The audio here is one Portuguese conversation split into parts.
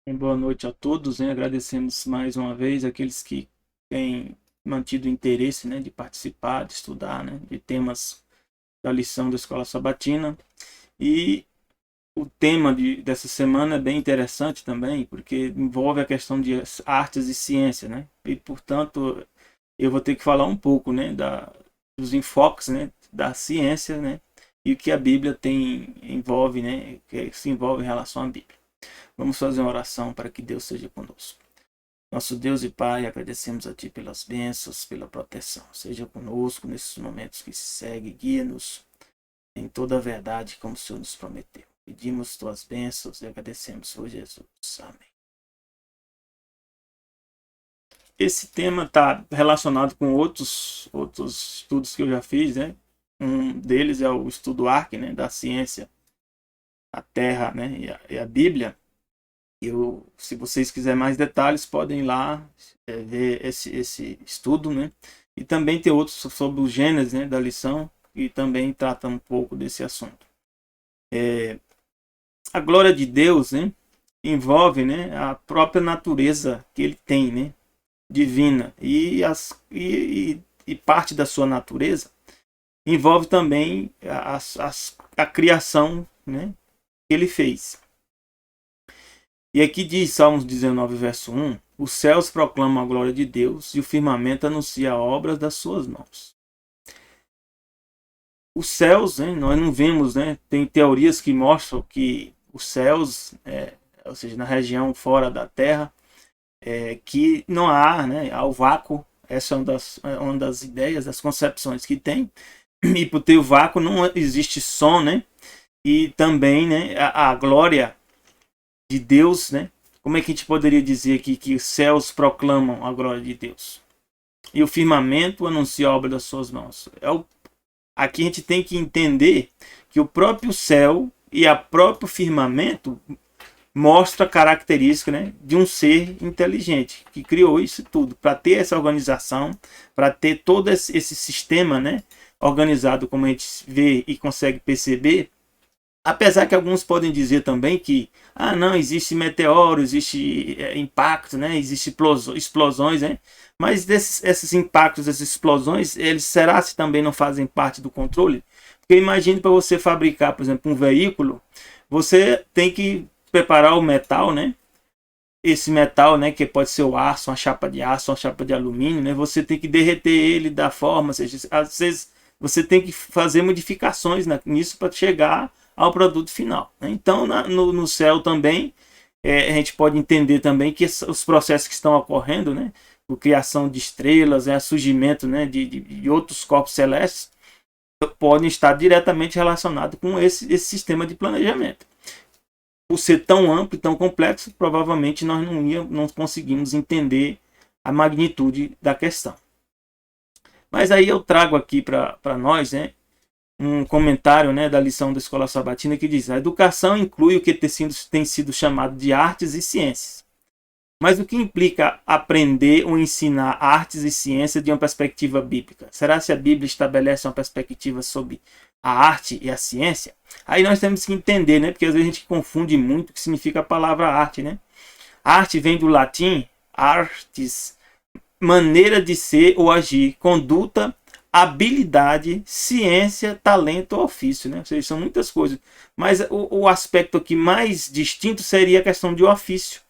Boa noite a todos, né? Agradecemos mais uma vez aqueles que têm mantido interesse, né, de participar, de estudar, né, de temas da lição da Escola Sabatina. E o tema dessa semana é bem interessante também, porque envolve a questão de artes e ciência, né? E, portanto, eu vou ter que falar um pouco, né, dos enfoques, né, da ciência, né, e o que a Bíblia envolve, né, que se envolve em relação à Bíblia. Vamos fazer uma oração para que Deus seja conosco. Nosso Deus e Pai, agradecemos a Ti pelas bênçãos, pela proteção. Seja conosco nesses momentos que se seguem, guia-nos em toda a verdade, como o Senhor nos prometeu. Pedimos Tuas bênçãos e agradecemos por Jesus. Amém. Esse tema está relacionado com outros estudos que eu já fiz, né? Um deles é o estudo ARC, né, da ciência, a Terra, né, e a Bíblia. Se vocês quiserem mais detalhes, podem ir lá ver esse estudo, né? E também tem outros sobre o Gênesis, né, da lição, e também trata um pouco desse assunto. A glória de Deus, né, envolve, né, a própria natureza que ele tem, né, divina, e parte da sua natureza envolve também a criação, né, que ele fez. E aqui diz Salmos 19, verso 1: Os céus proclamam a glória de Deus e o firmamento anuncia a obra das suas mãos. Os céus, né, nós não vemos, né, tem teorias que mostram que os céus, ou seja, na região fora da Terra, que não há ar, né, há o vácuo. Essa é uma das ideias, das concepções que tem. E por ter o vácuo não existe som, né? E também, né, a glória de Deus, né? Como é que a gente poderia dizer aqui que os céus proclamam a glória de Deus? E o firmamento anuncia a obra das suas mãos. Aqui a gente tem que entender que o próprio céu e o próprio firmamento mostra a característica, né, de um ser inteligente que criou isso tudo para ter essa organização, para ter todo esse sistema, né, organizado, como a gente vê e consegue perceber. Apesar que alguns podem dizer também que não, existe meteoro, existe impacto, né? Existe explosões, né? Mas esses impactos, essas explosões, será se também não fazem parte do controle? Porque imagine, para você fabricar, por exemplo, um veículo, você tem que preparar o metal, né? Esse metal, né, que pode ser o aço, uma chapa de aço, uma chapa de alumínio, né? Você tem que derreter ele da forma, ou seja, às vezes você tem que fazer modificações nisso para chegar ao produto final, né? Então, no céu também, a gente pode entender também que os processos que estão ocorrendo, né, a criação de estrelas, surgimento, né, de outros corpos celestes, podem estar diretamente relacionados com esse sistema de planejamento. Por ser tão amplo e tão complexo, provavelmente nós não conseguimos entender a magnitude da questão. Mas aí eu trago aqui para nós, né, um comentário, né, da lição da Escola Sabatina que diz: a educação inclui o que tem sido chamado de artes e ciências. Mas o que implica aprender ou ensinar artes e ciências de uma perspectiva bíblica? Será que a Bíblia estabelece uma perspectiva sobre a arte e a ciência? Aí nós temos que entender, né, porque às vezes a gente confunde muito o que significa a palavra arte, né? Arte vem do latim artis, maneira de ser ou agir, conduta, habilidade, ciência, talento ou ofício, né? Ou seja, são muitas coisas. Mas o aspecto aqui mais distinto seria a questão de ofício,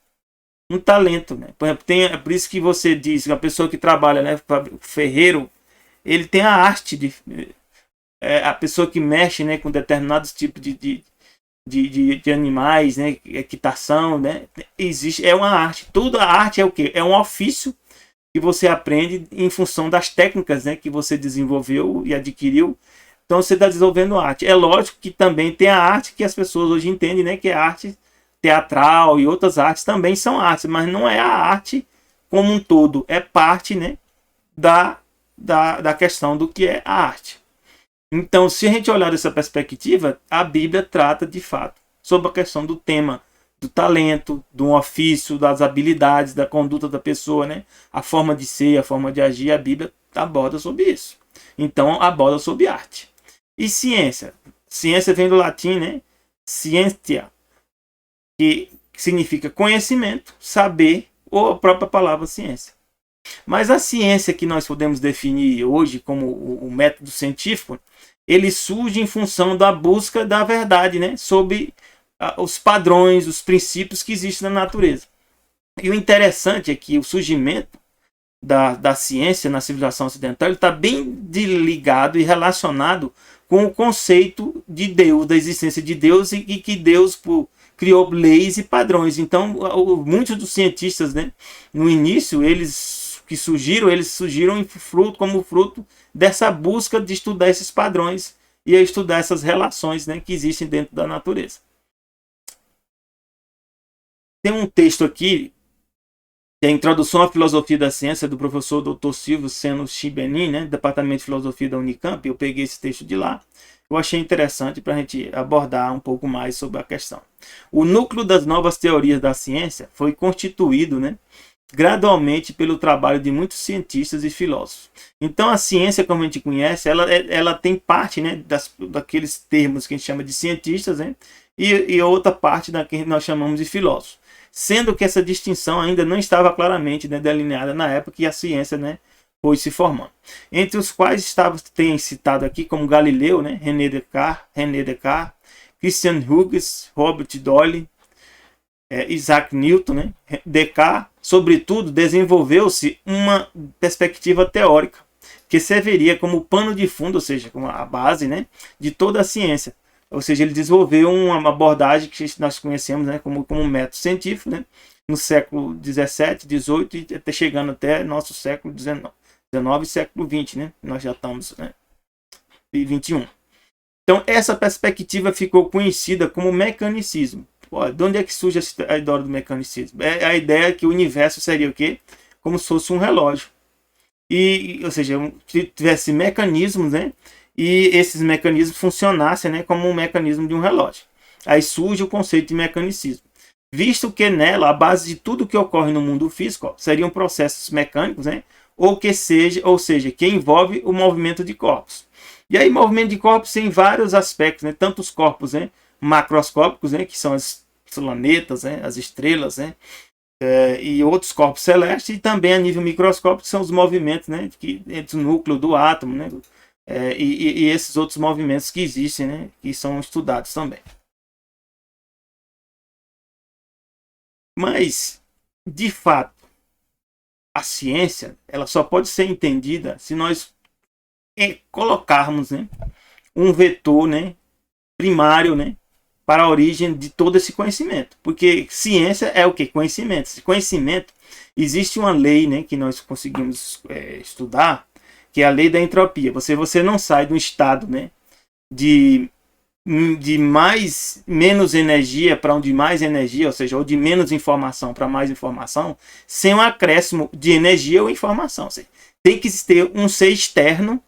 um talento, né? Por exemplo, é por isso que você diz que a pessoa que trabalha, né, ferreiro, ele tem a arte a pessoa que mexe, né, com determinados tipos de animais, né, equitação, né? Existe, é uma arte. Toda arte é o quê? É um ofício que você aprende em função das técnicas, né, que você desenvolveu e adquiriu. Então você está desenvolvendo arte. É lógico que também tem a arte que as pessoas hoje entendem, né, que é arte teatral e outras artes também são artes, mas não é a arte como um todo, é parte, né, da questão do que é a arte. Então, se a gente olhar dessa perspectiva, a Bíblia trata de fato sobre a questão do tema do talento, do ofício, das habilidades, da conduta da pessoa, né? A forma de ser, a forma de agir, a Bíblia aborda sobre isso. Então, aborda sobre arte. E ciência? Ciência vem do latim, né? Scientia, que que significa conhecimento, saber, ou a própria palavra ciência. Mas a ciência que nós podemos definir hoje como o método científico, ele surge em função da busca da verdade, né? Sobre os padrões, os princípios que existem na natureza. E o interessante é que o surgimento da ciência na civilização ocidental está bem ligado e relacionado com o conceito de Deus, da existência de Deus, e que Deus criou leis e padrões. Então, muitos dos cientistas, né, no início, eles surgiram como fruto dessa busca de estudar esses padrões e estudar essas relações, né, que existem dentro da natureza. Tem um texto aqui, que é a Introdução à Filosofia da Ciência, do professor Dr. Silvio Seno Chibenin, né, Departamento de Filosofia da Unicamp. Eu peguei esse texto de lá. Eu achei interessante para a gente abordar um pouco mais sobre a questão. O núcleo das novas teorias da ciência foi constituído, né, gradualmente pelo trabalho de muitos cientistas e filósofos. Então a ciência, como a gente conhece, ela tem parte, né, daqueles termos que a gente chama de cientistas, né, e outra parte da que nós chamamos de filósofos. Sendo que essa distinção ainda não estava claramente, né, delineada na época que a ciência, né, foi se formando. Entre os quais tem citado aqui como Galileu, né, René Descartes, Christian Huygens, Robert Boyle, Isaac Newton, né? Descartes, sobretudo, desenvolveu-se uma perspectiva teórica que serviria como pano de fundo, ou seja, como a base, né, de toda a ciência. Ou seja, ele desenvolveu uma abordagem que nós conhecemos, né, como método científico, né, no século XVII, XVIII e até chegando até nosso século XIX e século XX, né? Nós já estamos, né, em XXI. Então, essa perspectiva ficou conhecida como mecanicismo. De onde é que surge a ideia do mecanicismo? É a ideia que o universo seria o quê? Como se fosse um relógio. Ou seja, que tivesse mecanismos, né? E esses mecanismos funcionassem, né, como um mecanismo de um relógio. Aí surge o conceito de mecanicismo. Visto que nela, a base de tudo que ocorre no mundo físico seriam processos mecânicos, né? Ou seja, que envolve o movimento de corpos. E aí, movimento de corpos tem vários aspectos, né? Tanto os corpos, né, macroscópicos, né, que são os planetas, né, as estrelas, né, e outros corpos celestes, e também a nível microscópico são os movimentos, né, entre o núcleo do átomo, né, e esses outros movimentos que existem, né, que são estudados também. Mas, de fato, a ciência ela só pode ser entendida se nós colocarmos, né, um vetor, né, primário, né, para a origem de todo esse conhecimento. Porque ciência é o que? Conhecimento. Esse conhecimento, existe uma lei, né, que nós conseguimos estudar, que é a lei da entropia. Você não sai de um estado, né, de menos energia para um de mais energia, ou seja, ou de menos informação para mais informação, sem um acréscimo de energia ou informação. Ou seja, tem que ter um ser externo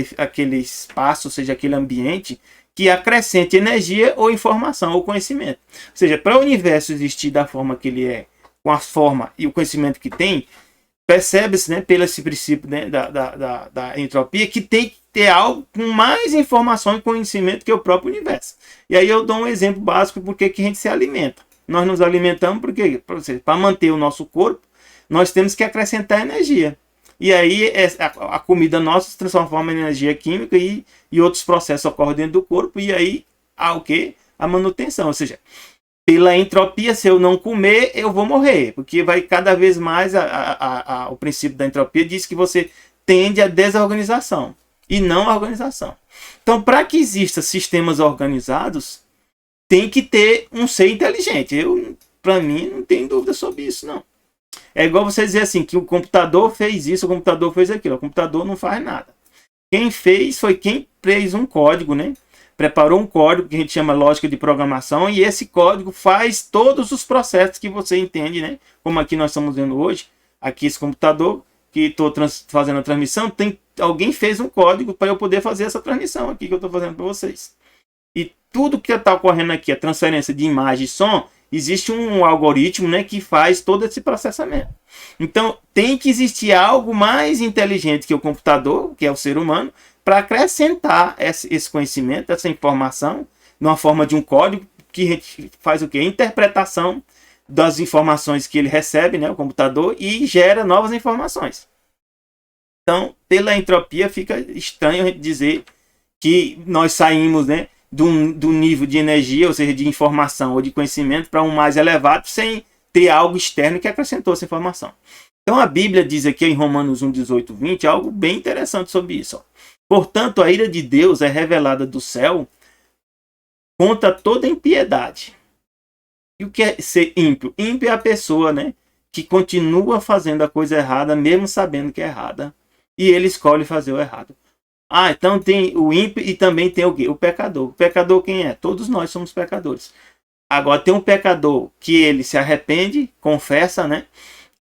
aquele espaço, ou seja, aquele ambiente, que acrescente energia ou informação ou conhecimento. Ou seja, para o universo existir da forma que ele é, com a forma e o conhecimento que tem, percebe-se, né, pelo esse princípio, né, da entropia, que tem que ter algo com mais informação e conhecimento que o próprio universo. E aí eu dou um exemplo básico porque que a gente se alimenta. Nós nos alimentamos porque, para manter o nosso corpo, nós temos que acrescentar energia. E aí a comida nossa se transforma em energia química e outros processos ocorrem dentro do corpo, e aí há o quê? A manutenção. Ou seja, pela entropia, se eu não comer, eu vou morrer, porque vai cada vez mais o princípio da entropia diz que você tende à desorganização e não à organização. Então, para que existam sistemas organizados, tem que ter um ser inteligente. Para mim, não tem dúvida sobre isso, não. É igual você dizer assim, que o computador fez isso, o computador fez aquilo. O computador não faz nada. Quem fez foi quem fez um código, né? Preparou um código que a gente chama lógica de programação, e esse código faz todos os processos que você entende, né? Como aqui nós estamos vendo hoje, aqui esse computador que estou fazendo a transmissão, alguém fez um código para eu poder fazer essa transmissão aqui que eu estou fazendo para vocês. E tudo que está ocorrendo aqui, a transferência de imagem e som, existe um algoritmo, né, que faz todo esse processamento. Então, tem que existir algo mais inteligente que o computador, que é o ser humano, para acrescentar esse conhecimento, essa informação, numa forma de um código que faz o quê? Interpretação das informações que ele recebe, né, o computador, e gera novas informações. Então, pela entropia, fica estranho a gente dizer que nós saímos, né, do nível de energia, ou seja, de informação ou de conhecimento, para um mais elevado, sem ter algo externo que acrescentou essa informação. Então, a Bíblia diz aqui em Romanos 1, 18, 20, algo bem interessante sobre isso. Ó. Portanto, a ira de Deus é revelada do céu contra toda impiedade. E o que é ser ímpio? Ímpio é a pessoa, né, que continua fazendo a coisa errada, mesmo sabendo que é errada, e ele escolhe fazer o errado. Então tem o ímpio e também tem o quê? O pecador. O pecador quem é? Todos nós somos pecadores. Agora tem um pecador que ele se arrepende, confessa, né?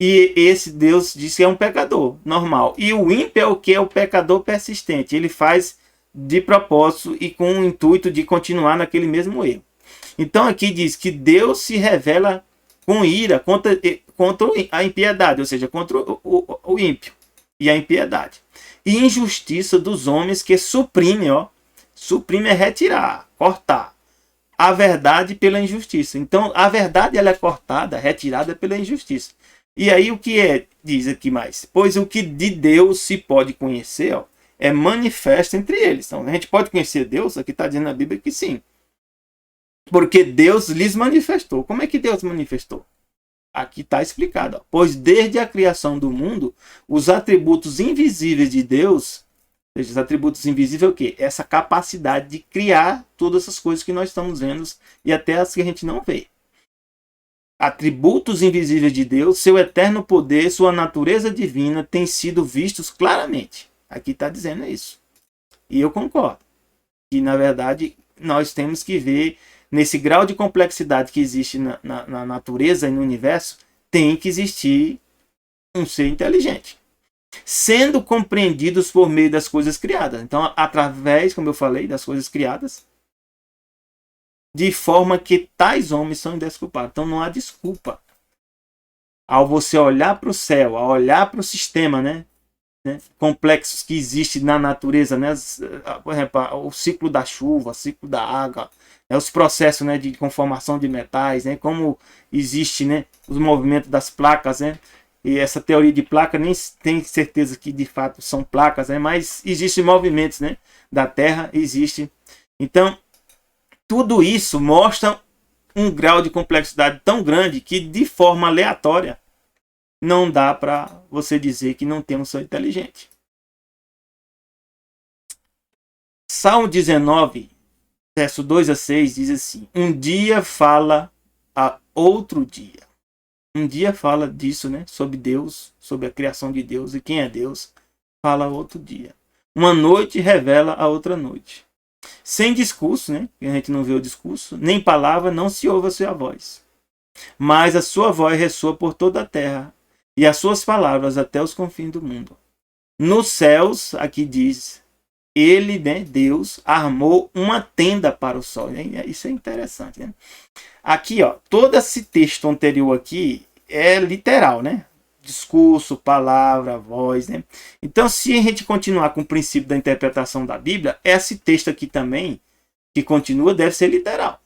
E esse Deus diz que é um pecador normal. E o ímpio é o que? É o pecador persistente. Ele faz de propósito e com o intuito de continuar naquele mesmo erro. Então aqui diz que Deus se revela com ira contra a impiedade, ou seja, contra o ímpio e a impiedade. E injustiça dos homens que suprimem, suprimem é retirar, cortar a verdade pela injustiça. Então a verdade ela é cortada, retirada pela injustiça. E aí o que diz aqui mais? Pois o que de Deus se pode conhecer, é manifesto entre eles. Então a gente pode conhecer Deus, aqui está dizendo na Bíblia que sim. Porque Deus lhes manifestou. Como é que Deus manifestou? Aqui está explicado. Pois desde a criação do mundo, os atributos invisíveis de Deus, ou seja, os atributos invisíveis é o quê? Essa capacidade de criar todas essas coisas que nós estamos vendo e até as que a gente não vê. Atributos invisíveis de Deus, seu eterno poder, sua natureza divina têm sido vistos claramente. Aqui está dizendo isso. E eu concordo. Que na verdade nós temos que ver nesse grau de complexidade que existe na natureza e no universo, tem que existir um ser inteligente. Sendo compreendidos por meio das coisas criadas. Então, através, como eu falei, das coisas criadas, de forma que tais homens são indesculpados. Então, não há desculpa. Ao você olhar para o céu, ao olhar para o sistema, né, complexos que existem na natureza, né, por exemplo, o ciclo da chuva, o ciclo da água, os processos, né, de conformação de metais, né, como existe, né, os movimentos das placas, né, e essa teoria de placa nem tem certeza que de fato são placas, né, mas existem movimentos, né, da Terra, existe. Então, tudo isso mostra um grau de complexidade tão grande que de forma aleatória não dá para você dizer que não tem um ser inteligente. Salmo 19, verso 2 a 6 diz assim: um dia fala a outro dia. Um dia fala disso, né? Sobre Deus, sobre a criação de Deus e quem é Deus. Fala outro dia. Uma noite revela a outra noite. Sem discurso, né? A gente não vê o discurso. Nem palavra, não se ouve a sua voz. Mas a sua voz ressoa por toda a terra. E as suas palavras até os confins do mundo. Nos céus, aqui diz, ele, né, Deus, armou uma tenda para o sol. Isso é interessante, né? Aqui, todo esse texto anterior aqui é literal, né? Discurso, palavra, voz, né? Então, se a gente continuar com o princípio da interpretação da Bíblia, esse texto aqui também, que continua, deve ser literal.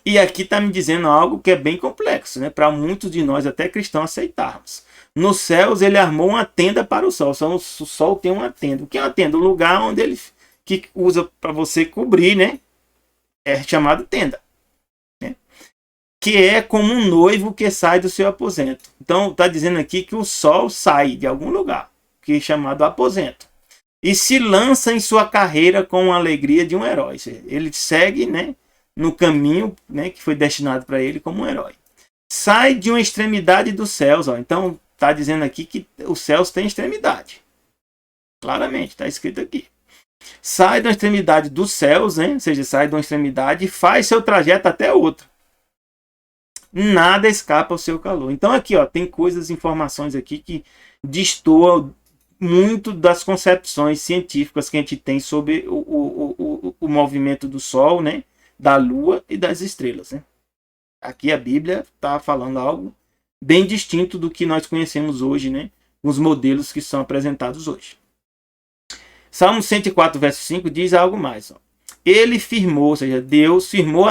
E aqui está me dizendo algo que é bem complexo, né? Para muitos de nós, até cristãos, aceitarmos. Nos céus, ele armou uma tenda para o sol. O sol tem uma tenda. O que é uma tenda? Um lugar onde ele que usa para você cobrir, né? É chamado tenda. Né? Que é como um noivo que sai do seu aposento. Então, está dizendo aqui que o sol sai de algum lugar, que é chamado aposento. E se lança em sua carreira com a alegria de um herói. Ele segue, né, no caminho, né, que foi destinado para ele como um herói. Sai de uma extremidade dos céus. Então, está dizendo aqui que os céus têm extremidade. Claramente, está escrito aqui. Sai da extremidade dos céus, né? Ou seja, sai de uma extremidade e faz seu trajeto até outra. Nada escapa ao seu calor. Então aqui, tem coisas, informações aqui que destoam muito das concepções científicas que a gente tem sobre o movimento do Sol, né? Da Lua e das estrelas, né? Aqui a Bíblia está falando algo bem distinto do que nós conhecemos hoje, né? Os modelos que são apresentados hoje. Salmo 104, verso 5 diz algo mais. Ele firmou, ou seja, Deus firmou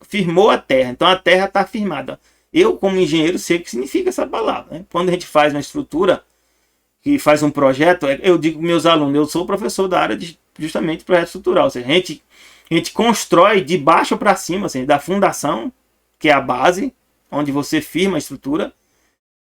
firmou a terra. Então a terra está firmada. Eu, como engenheiro, sei o que significa essa palavra, né? Quando a gente faz uma estrutura, que faz um projeto, eu digo para meus alunos, eu sou professor da área de justamente projeto estrutural. Ou seja, a gente constrói de baixo para cima, assim, da fundação, que é a base, onde você firma a estrutura,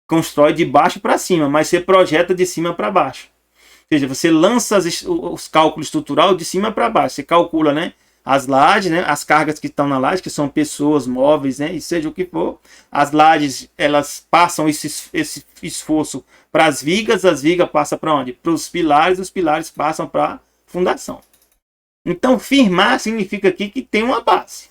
constrói de baixo para cima, mas você projeta de cima para baixo. Ou seja, você lança os cálculos estrutural de cima para baixo. Você calcula, né, as lajes, né, as cargas que estão na laje, que são pessoas, móveis, né, e seja o que for. As lajes, elas passam esse esforço para as vigas passam para onde? Para os pilares passam para a fundação. Então, firmar significa aqui que tem uma base.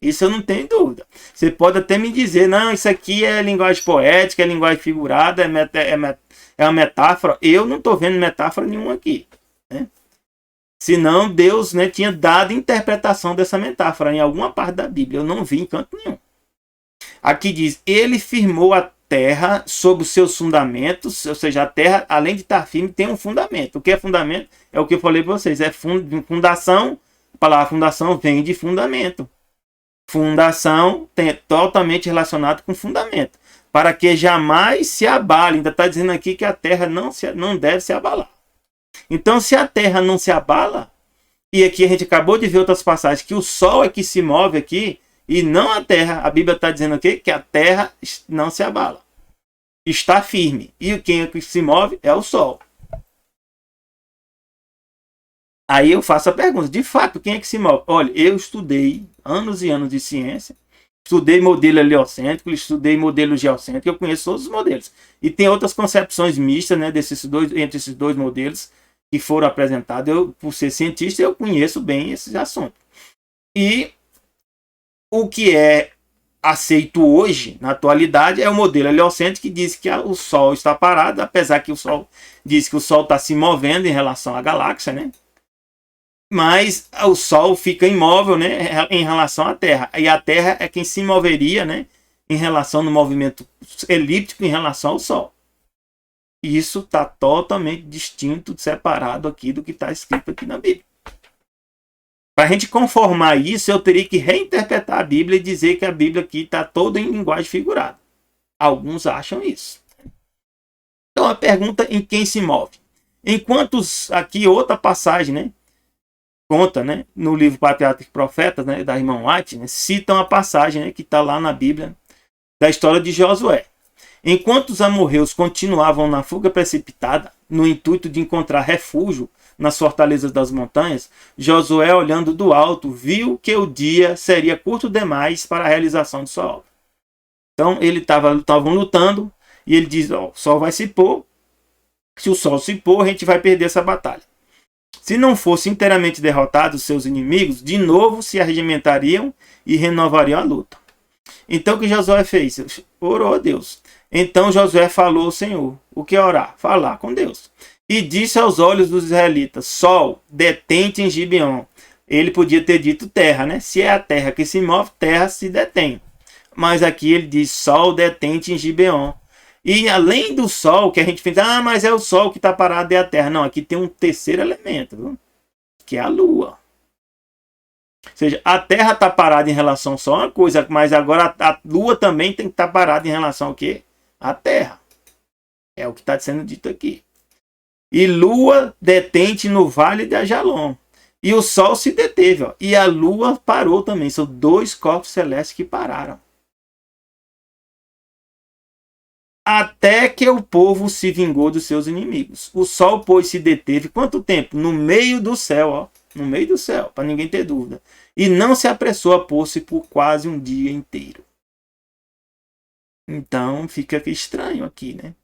Isso eu não tenho dúvida. Você pode até me dizer, não, isso aqui é linguagem poética, é linguagem figurada, é uma metáfora. Eu não estou vendo metáfora nenhuma aqui, né? Senão Deus, né, tinha dado interpretação dessa metáfora em alguma parte da Bíblia. Eu não vi em canto nenhum. Aqui diz, ele firmou a terra sobre os seus fundamentos, ou seja, a terra, além de estar firme, tem um fundamento. O que é fundamento? É o que eu falei para vocês, é fundação. A palavra fundação vem de fundamento. Fundação é totalmente relacionado com fundamento. Para que jamais se abale. Ainda está dizendo aqui que a terra não deve se abalar. Então, se a terra não se abala, e aqui a gente acabou de ver outras passagens, que o sol é que se move aqui, e não a terra. A Bíblia está dizendo aqui que a terra não se abala. Está firme. E quem é que se move é o sol. Aí eu faço a pergunta, de fato, quem é que se move? Olha, eu estudei anos e anos de ciência, estudei modelo heliocêntrico, estudei modelo geocêntrico, eu conheço todos os modelos. E tem outras concepções mistas, né, entre esses dois modelos que foram apresentados. Eu, por ser cientista, eu conheço bem esses assuntos. E o que é aceito hoje, na atualidade, é o modelo heliocêntrico, que diz que o Sol está parado, apesar que o Sol diz que o Sol está se movendo em relação à galáxia, né? Mas o Sol fica imóvel, né, em relação à Terra. E a Terra é quem se moveria, né, em relação no movimento elíptico em relação ao Sol. Isso está totalmente distinto, separado aqui do que está escrito aqui na Bíblia. Para a gente conformar isso, eu teria que reinterpretar a Bíblia e dizer que a Bíblia aqui está toda em linguagem figurada. Alguns acham isso. Então a pergunta em quem se move. Enquanto aqui outra passagem, né, conta, né, no livro Patriarcas e Profetas, né, da irmã White, né, citam a passagem, né, que está lá na Bíblia, da história de Josué. Enquanto os amorreus continuavam na fuga precipitada, no intuito de encontrar refúgio nas fortalezas das montanhas, Josué, olhando do alto, viu que o dia seria curto demais para a realização de sua obra. Então, eles estavam lutando, e ele diz, ó, o sol vai se pôr, se o sol se pôr, a gente vai perder essa batalha. Se não fosse inteiramente derrotados seus inimigos, de novo se arregimentariam e renovariam a luta. Então o que Josué fez? Orou a Deus. Então Josué falou ao Senhor. O que é orar? Falar com Deus. E disse aos olhos dos israelitas, Sol, detente em Gibeon. Ele podia ter dito terra, né? Se é a terra que se move, terra se detém. Mas aqui ele diz, Sol, detente em Gibeon. E além do Sol, que a gente pensa, mas é o Sol que está parado, é a Terra. Não, aqui tem um terceiro elemento, viu? Que é a Lua. Ou seja, a Terra está parada em relação ao Sol, uma coisa, mas agora a Lua também tem que estar parada em relação ao quê? À Terra. É o que está sendo dito aqui. E Lua detente no vale de Ajalon. E o Sol se deteve, ó. E a Lua parou também. São dois corpos celestes que pararam. Até que o povo se vingou dos seus inimigos. O sol, pois, se deteve. Quanto tempo? No meio do céu, ó. No meio do céu, para ninguém ter dúvida. E não se apressou a pôr-se por quase um dia inteiro. Então, fica estranho aqui, né?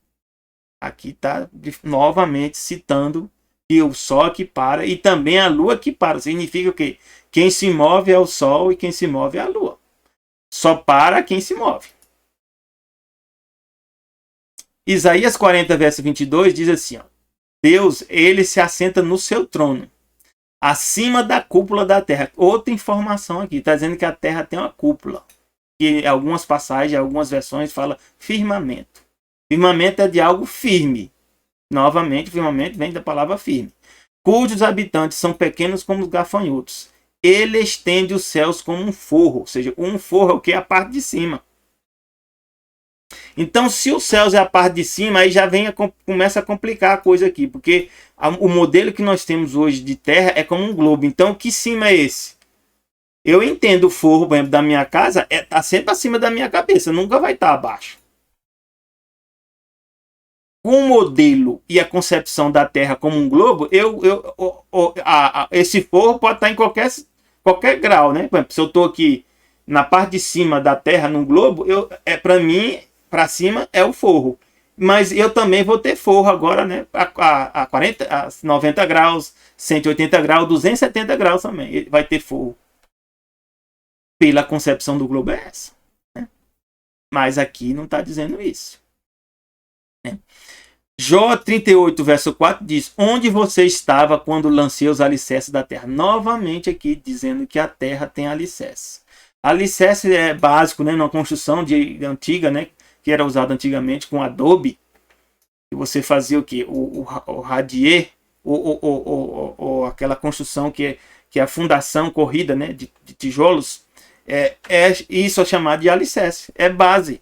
Aqui está novamente citando que o sol que para e também a lua que para. Significa o quê? Quem se move é o sol e quem se move é a lua. Só para quem se move. Isaías 40, verso 22 diz assim, ó, Deus, ele se assenta no seu trono, acima da cúpula da terra. Outra informação aqui, está dizendo que a terra tem uma cúpula. E algumas passagens, algumas versões falam firmamento. Firmamento é de algo firme. Novamente, firmamento vem da palavra firme. Cujos habitantes são pequenos como os gafanhotos. ele estende os céus como um forro. Ou seja, um forro é o que? A parte de cima. Então, se os céus é a parte de cima, aí já começa a complicar a coisa aqui. Porque o modelo que nós temos hoje de terra é como um globo. Então, que cima é esse? Eu entendo o forro, por exemplo, da minha casa, está sempre acima da minha cabeça. Nunca vai estar abaixo. Com o modelo e a concepção da Terra como um globo, esse forro pode estar em qualquer grau, né? Por exemplo, se eu estou aqui na parte de cima da Terra, num globo, para mim, para cima é o forro. Mas eu também vou ter forro agora, né? A 40, a 90 graus, 180 graus, 270 graus também. Vai ter forro. Pela concepção do globo é essa. Né? Mas aqui não está dizendo isso. Né? Jó 38, verso 4 diz: onde você estava quando lancei os alicerces da terra? Novamente aqui dizendo que a terra tem alicerce. Alicerce é básico, né, na construção antiga, né, que era usado antigamente com adobe. E você fazia o que? O radier, ou aquela construção que é a fundação corrida, né, de tijolos. Isso é chamado de alicerce, é base.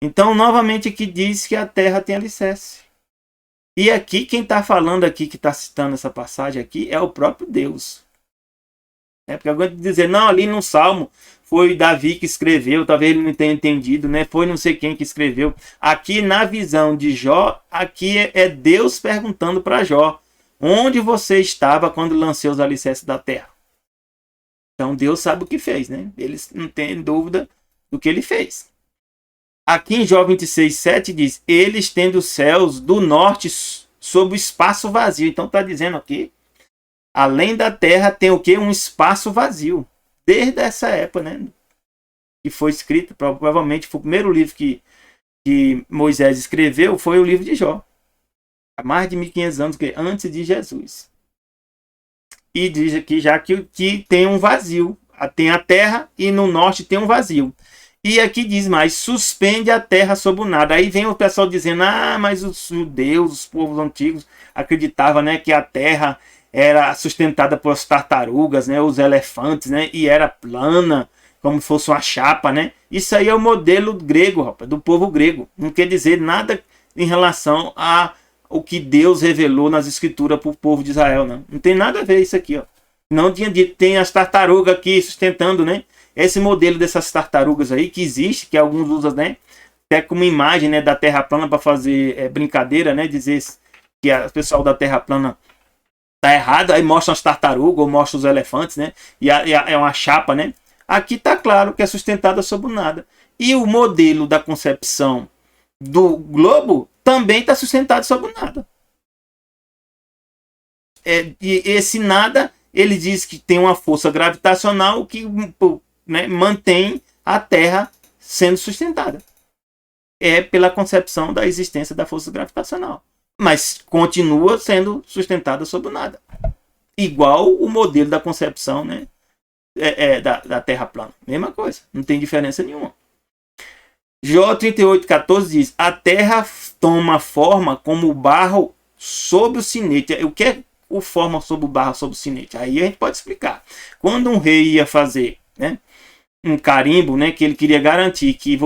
Então, novamente aqui diz que a terra tem alicerce. E aqui, quem está falando aqui, que está citando essa passagem aqui, é o próprio Deus. Porque alguém dizer, não, ali no Salmo foi Davi que escreveu, talvez ele não tenha entendido, né? Foi não sei quem que escreveu. Aqui na visão de Jó, aqui é Deus perguntando para Jó, onde você estava quando lancei os alicerces da terra? Então Deus sabe o que fez, né? Eles não têm dúvida do que ele fez. Aqui em Jó 26, 7 diz, ele estende os céus do norte sobre o espaço vazio. Então está dizendo aqui, além da terra tem o que? Um espaço vazio. Desde essa época, né? Que foi escrito, provavelmente foi o primeiro livro que Moisés escreveu, foi o livro de Jó. Há mais de 1500 anos antes de Jesus. E diz aqui já que tem um vazio. Tem a terra e no norte tem um vazio. E aqui diz mais, suspende a terra sobre o nada. Aí vem o pessoal dizendo, mas os judeus, os povos antigos, acreditavam, né, que a terra era sustentada por tartarugas, né, os elefantes, né, e era plana, como se fosse uma chapa, né. Isso aí é o modelo grego, rapaz, do povo grego. Não quer dizer nada em relação ao que Deus revelou nas escrituras para o povo de Israel, não. Não tem nada a ver isso aqui, ó. Não tinha dito, tem as tartarugas aqui sustentando, né. Esse modelo dessas tartarugas aí que existe, que alguns usam, né, até como imagem, né, da Terra plana para fazer brincadeira, né, dizer que o pessoal da Terra plana tá errado, aí mostra as tartarugas ou mostra os elefantes, né, e é uma chapa, né. Aqui tá claro que é sustentada sobre o nada. E o modelo da concepção do globo também está sustentado sobre o nada. E esse nada, ele diz que tem uma força gravitacional que, né, mantém a Terra sendo sustentada. É pela concepção da existência da força gravitacional. Mas continua sendo sustentada sobre o nada. Igual o modelo da concepção, né, da Terra plana. Mesma coisa. Não tem diferença nenhuma. Jó 38,14 diz, a terra toma forma como o barro sobre o sinete. O que é o forma sobre o barro sobre o sinete? Aí a gente pode explicar. Quando um rei ia fazer, né, um carimbo, né, que ele queria garantir que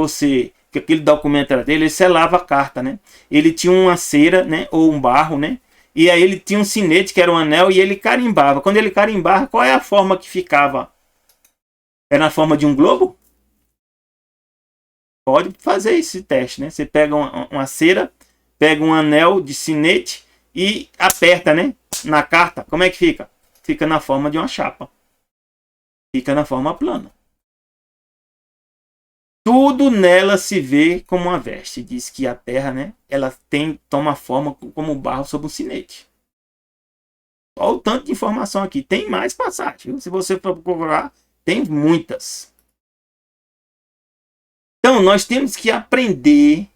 aquele documento era dele, ele selava a carta, né? Ele tinha uma cera, né, ou um barro, né? E aí ele tinha um sinete, que era um anel, e ele carimbava. Quando ele carimbava, qual é a forma que ficava? Era na forma de um globo? Pode fazer esse teste, né? Você pega uma cera, pega um anel de sinete e aperta, né, na carta. Como é que fica? Fica na forma de uma chapa. Fica na forma plana. Tudo nela se vê como uma veste. Diz que a terra, né, ela toma forma como barro sobre um sinete. Olha o tanto de informação aqui. Tem mais passagem. Se você for procurar, tem muitas. Então, nós temos que aprender,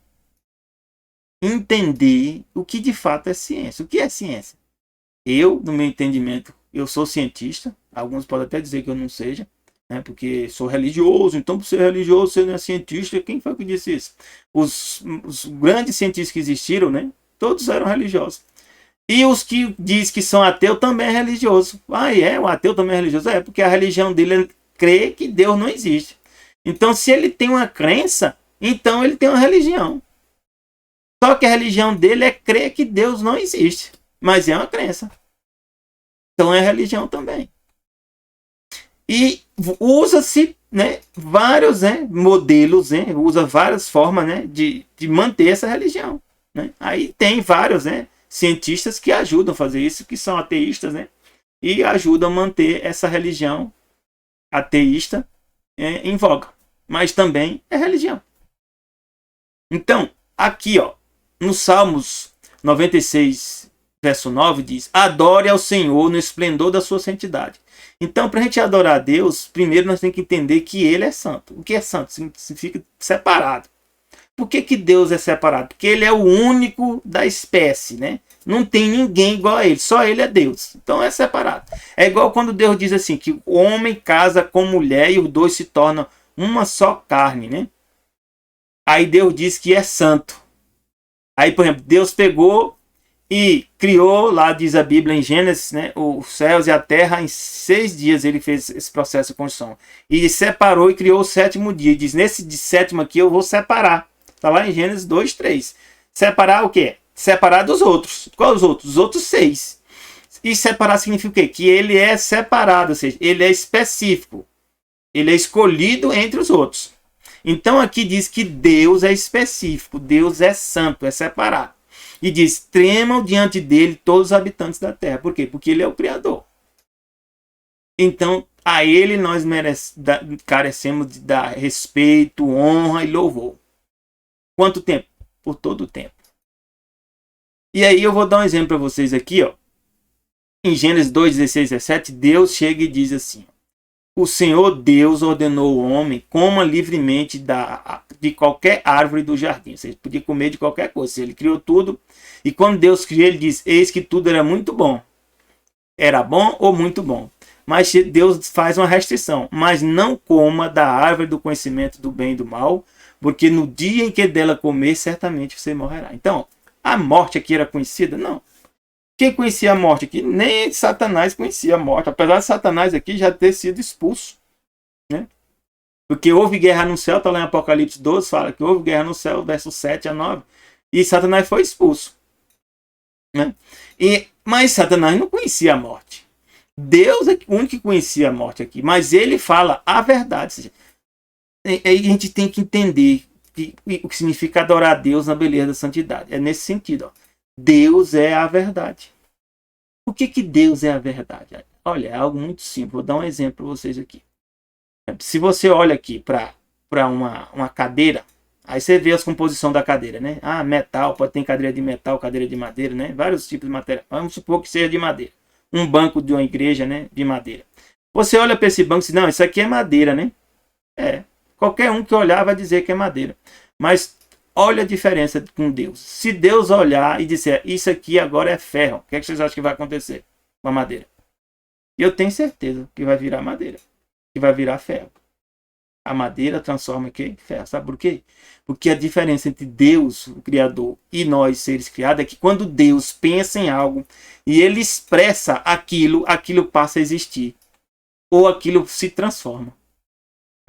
entender o que de fato é ciência. O que é ciência? Eu, no meu entendimento, eu sou cientista. Alguns podem até dizer que eu não seja, né, porque sou religioso. Então, por ser religioso, você não é cientista. Quem foi que disse isso? Os grandes cientistas que existiram, né, todos eram religiosos. E os que diz que são ateus também é religioso. Ah, o ateu também é religioso? É, porque a religião dele crê que Deus não existe. Então, se ele tem uma crença, então ele tem uma religião. Só que a religião dele é crer que Deus não existe. Mas é uma crença. Então é religião também. E usa-se, né, vários, né, modelos, né, usa várias formas, né, de manter essa religião. Né? Aí tem vários, né, cientistas que ajudam a fazer isso, que são ateístas, né, e ajudam a manter essa religião ateísta em voga. Mas também é religião. Então, aqui, ó, no Salmos 96, verso 9, diz: adore ao Senhor no esplendor da sua santidade. Então, para a gente adorar a Deus, primeiro nós temos que entender que Ele é santo. O que é santo? Significa separado. Por que Deus é separado? Porque Ele é o único da espécie, né? Não tem ninguém igual a Ele, só Ele é Deus. Então é separado. É igual quando Deus diz assim, que o homem casa com mulher e os dois se tornam uma só carne, né? Aí Deus diz que é santo. Aí, por exemplo, Deus pegou e criou, lá diz a Bíblia em Gênesis, né, os céus e a terra, em 6 dias ele fez esse processo de construção. E separou e criou o 7º dia. E diz, nesse de 7º aqui eu vou separar. Está lá em Gênesis 2, 3. Separar o quê? Separar dos outros. Qual os outros? Os outros 6. E separar significa o quê? Que ele é separado, ou seja, ele é específico. Ele é escolhido entre os outros. Então aqui diz que Deus é específico, Deus é santo, é separado. E diz, tremam diante dele todos os habitantes da terra. Por quê? Porque ele é o Criador. Então, a ele nós carecemos de dar respeito, honra e louvor. Quanto tempo? Por todo o tempo. E aí eu vou dar um exemplo para vocês aqui, ó. Em Gênesis 2, 16, 17, Deus chega e diz assim: o Senhor Deus ordenou ao homem coma livremente de qualquer árvore do jardim. Ou seja, podia comer de qualquer coisa. Ele criou tudo. E quando Deus criou, ele diz: eis que tudo era muito bom. Era bom ou muito bom. Mas Deus faz uma restrição. Mas não coma da árvore do conhecimento do bem e do mal, porque no dia em que dela comer, certamente você morrerá. Então, a morte aqui era conhecida? Não. Quem conhecia a morte aqui? Nem Satanás conhecia a morte. Apesar de Satanás aqui já ter sido expulso. Né? Porque houve guerra no céu, está lá em Apocalipse 12, fala que houve guerra no céu, versos 7 a 9. E Satanás foi expulso. Né? Mas Satanás não conhecia a morte. Deus é o único que conhecia a morte aqui. Mas ele fala a verdade. Aí a gente tem que entender o que significa adorar a Deus na beleza da santidade. É nesse sentido. Ó. Deus é a verdade. Por que Deus é a verdade? Olha, é algo muito simples. Vou dar um exemplo para vocês aqui. Se você olha aqui para uma cadeira, aí você vê as composições da cadeira, né? Ah, metal, pode ter cadeira de metal, cadeira de madeira, né? Vários tipos de matéria. Vamos supor que seja de madeira. Um banco de uma igreja, né? De madeira. Você olha para esse banco e diz, não, isso aqui é madeira, né? É. Qualquer um que olhar vai dizer que é madeira. Mas olha a diferença com Deus. Se Deus olhar e disser, isso aqui agora é ferro, o que, vocês acham que vai acontecer com a madeira? Eu tenho certeza que vai virar madeira. Que vai virar ferro. A madeira transforma em ferro. Sabe por quê? Porque a diferença entre Deus, o Criador, e nós, seres criados, é que quando Deus pensa em algo e ele expressa aquilo, aquilo passa a existir. Ou aquilo se transforma.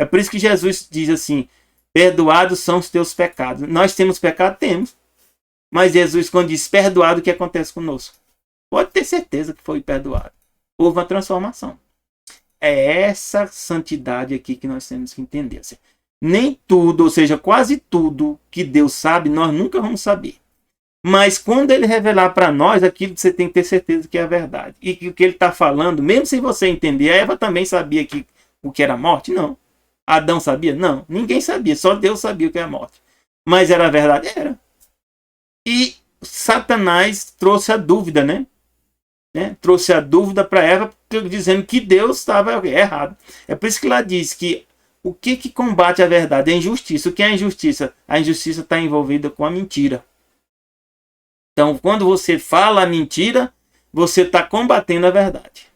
É por isso que Jesus diz assim, perdoados são os teus pecados. Nós temos pecado? Temos. Mas Jesus, quando diz perdoado, o que acontece conosco? Pode ter certeza que foi perdoado. Houve uma transformação. É essa santidade aqui que nós temos que entender. Assim, nem tudo, ou seja, quase tudo que Deus sabe, nós nunca vamos saber. Mas quando ele revelar para nós, aquilo você tem que ter certeza que é a verdade. E que o que ele está falando, mesmo sem você entender, a Eva também sabia que o que era morte? Não. Adão sabia? Não. Ninguém sabia, só Deus sabia o que é a morte. Mas era a verdade? Era. E Satanás trouxe a dúvida, né? Trouxe a dúvida para Eva, dizendo que Deus estava errado. É por isso que lá diz que o que combate a verdade é a injustiça. O que é a injustiça? A injustiça está envolvida com a mentira. Então, quando você fala a mentira, você está combatendo a verdade.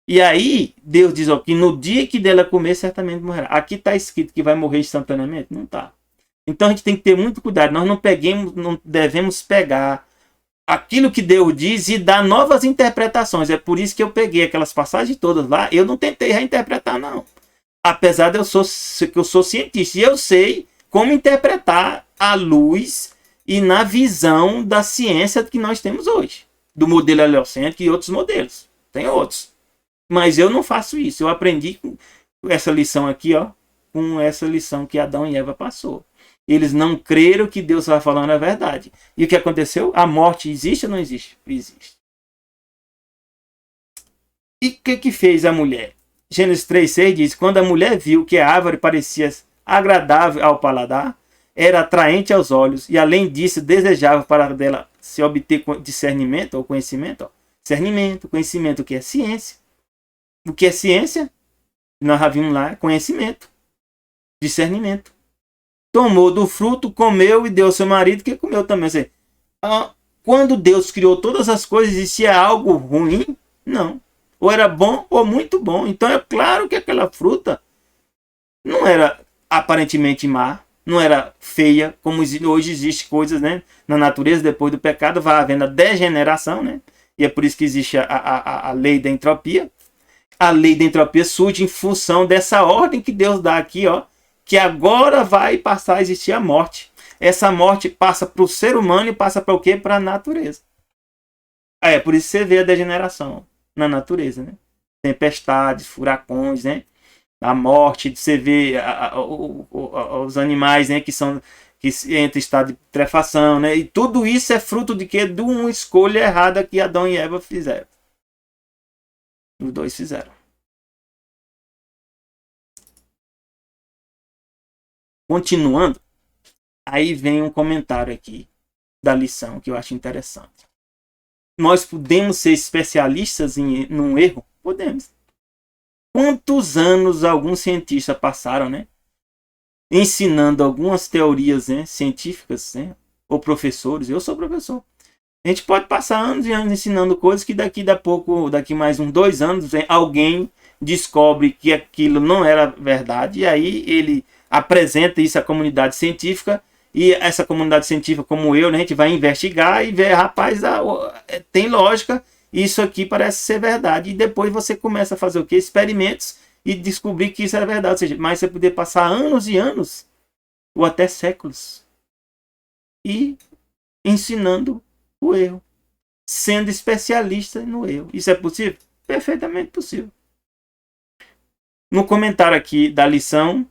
E aí, Deus diz que no dia que dela comer, certamente morrerá. Aqui está escrito que vai morrer instantaneamente? Não está. Então, a gente tem que ter muito cuidado. Nós não devemos pegar aquilo que Deus diz e dar novas interpretações. É por isso que eu peguei aquelas passagens todas lá. Eu não tentei reinterpretar, não. Apesar de que eu sou cientista. E eu sei como interpretar à luz e na visão da ciência que nós temos hoje. Do modelo heliocêntrico e outros modelos. Tem outros. Mas eu não faço isso. Eu aprendi com essa lição aqui, ó, com essa lição que Adão e Eva passou. Eles não creram que Deus estava falando a verdade. E o que aconteceu? A morte existe ou não existe? Existe. E o que fez a mulher? Gênesis 3,6 diz: quando a mulher viu que a árvore parecia agradável ao paladar, era atraente aos olhos, e além disso desejável para dela se obter discernimento ou conhecimento. Ó. Discernimento, conhecimento, o que é ciência? O que é ciência? Nós já vimos lá, conhecimento, discernimento. Tomou do fruto, comeu e deu ao seu marido, que comeu também. Ou seja, quando Deus criou todas as coisas, existia algo ruim? Não. Ou era bom ou muito bom. Então é claro que aquela fruta não era aparentemente má, não era feia, como hoje existe coisas, né, na natureza. Depois do pecado vai havendo a degeneração, né? E é por isso que existe a lei da entropia. A lei da entropia surge em função dessa ordem que Deus dá aqui, ó, que agora vai passar a existir a morte. Essa morte passa para o ser humano e passa para o quê? Para a natureza. É por isso que você vê a degeneração na natureza, né? Tempestades, furacões, né? A morte, você vê os animais, né, que entram em estado de putrefação, né? E tudo isso é fruto de quê? De uma escolha errada que Adão e Eva fizeram. Os dois fizeram. Continuando, aí vem um comentário aqui da lição que eu acho interessante. Nós podemos ser especialistas num erro? Podemos. Quantos anos alguns cientistas passaram, né, ensinando algumas teorias, né, científicas, né, ou professores? Eu sou professor. A gente pode passar anos e anos ensinando coisas que daqui mais uns 2 anos, alguém descobre que aquilo não era verdade, e aí ele apresenta isso à comunidade científica, e essa comunidade científica, como eu, né, a gente vai investigar e ver, rapaz, tem lógica, isso aqui parece ser verdade. E depois você começa a fazer o quê? Experimentos e descobrir que isso é verdade. Ou seja, mas você poder passar anos e anos, ou até séculos, e ensinando o erro, sendo especialista no erro. Isso é possível? Perfeitamente possível. No comentário aqui da lição,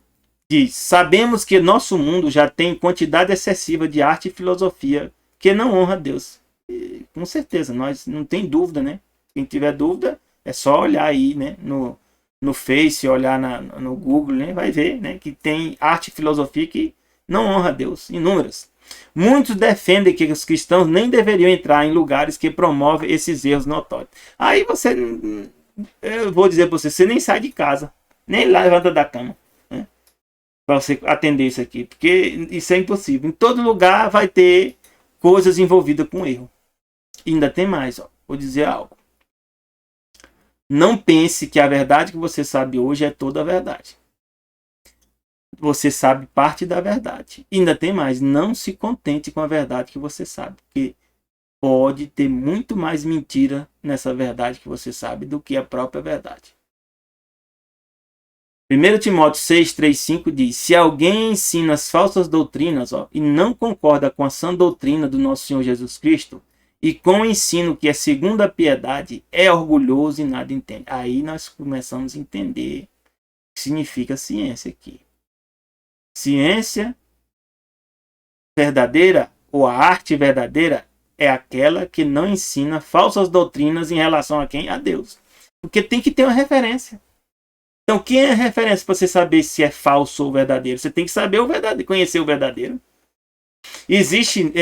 diz: sabemos que nosso mundo já tem quantidade excessiva de arte e filosofia que não honra a Deus. E, com certeza, nós não tem dúvida, né? Quem tiver dúvida, é só olhar aí, né, no Face, olhar no Google, né, vai ver, né, que tem arte e filosofia que não honra a Deus, inúmeras. Muitos defendem que os cristãos nem deveriam entrar em lugares que promovem esses erros notórios. Aí você, eu vou dizer para você, você nem sai de casa, nem levanta da cama, né, para você atender isso aqui, porque isso é impossível. Em todo lugar vai ter coisas envolvidas com erro. E ainda tem mais, ó, vou dizer algo. Não pense que a verdade que você sabe hoje é toda a verdade. Você sabe parte da verdade. E ainda tem mais, não se contente com a verdade que você sabe, porque pode ter muito mais mentira nessa verdade que você sabe do que a própria verdade. 1 Timóteo 6, 3, 5 diz: se alguém ensina as falsas doutrinas, ó, e não concorda com a sã doutrina do nosso Senhor Jesus Cristo, e com o ensino que é segundo a piedade, é orgulhoso e nada entende. Aí nós começamos a entender o que significa ciência aqui. Ciência verdadeira, ou a arte verdadeira, é aquela que não ensina falsas doutrinas em relação a quem? A Deus. Porque tem que ter uma referência. Então, quem é a referência para você saber se é falso ou verdadeiro? Você tem que saber o verdadeiro, conhecer o verdadeiro. Existe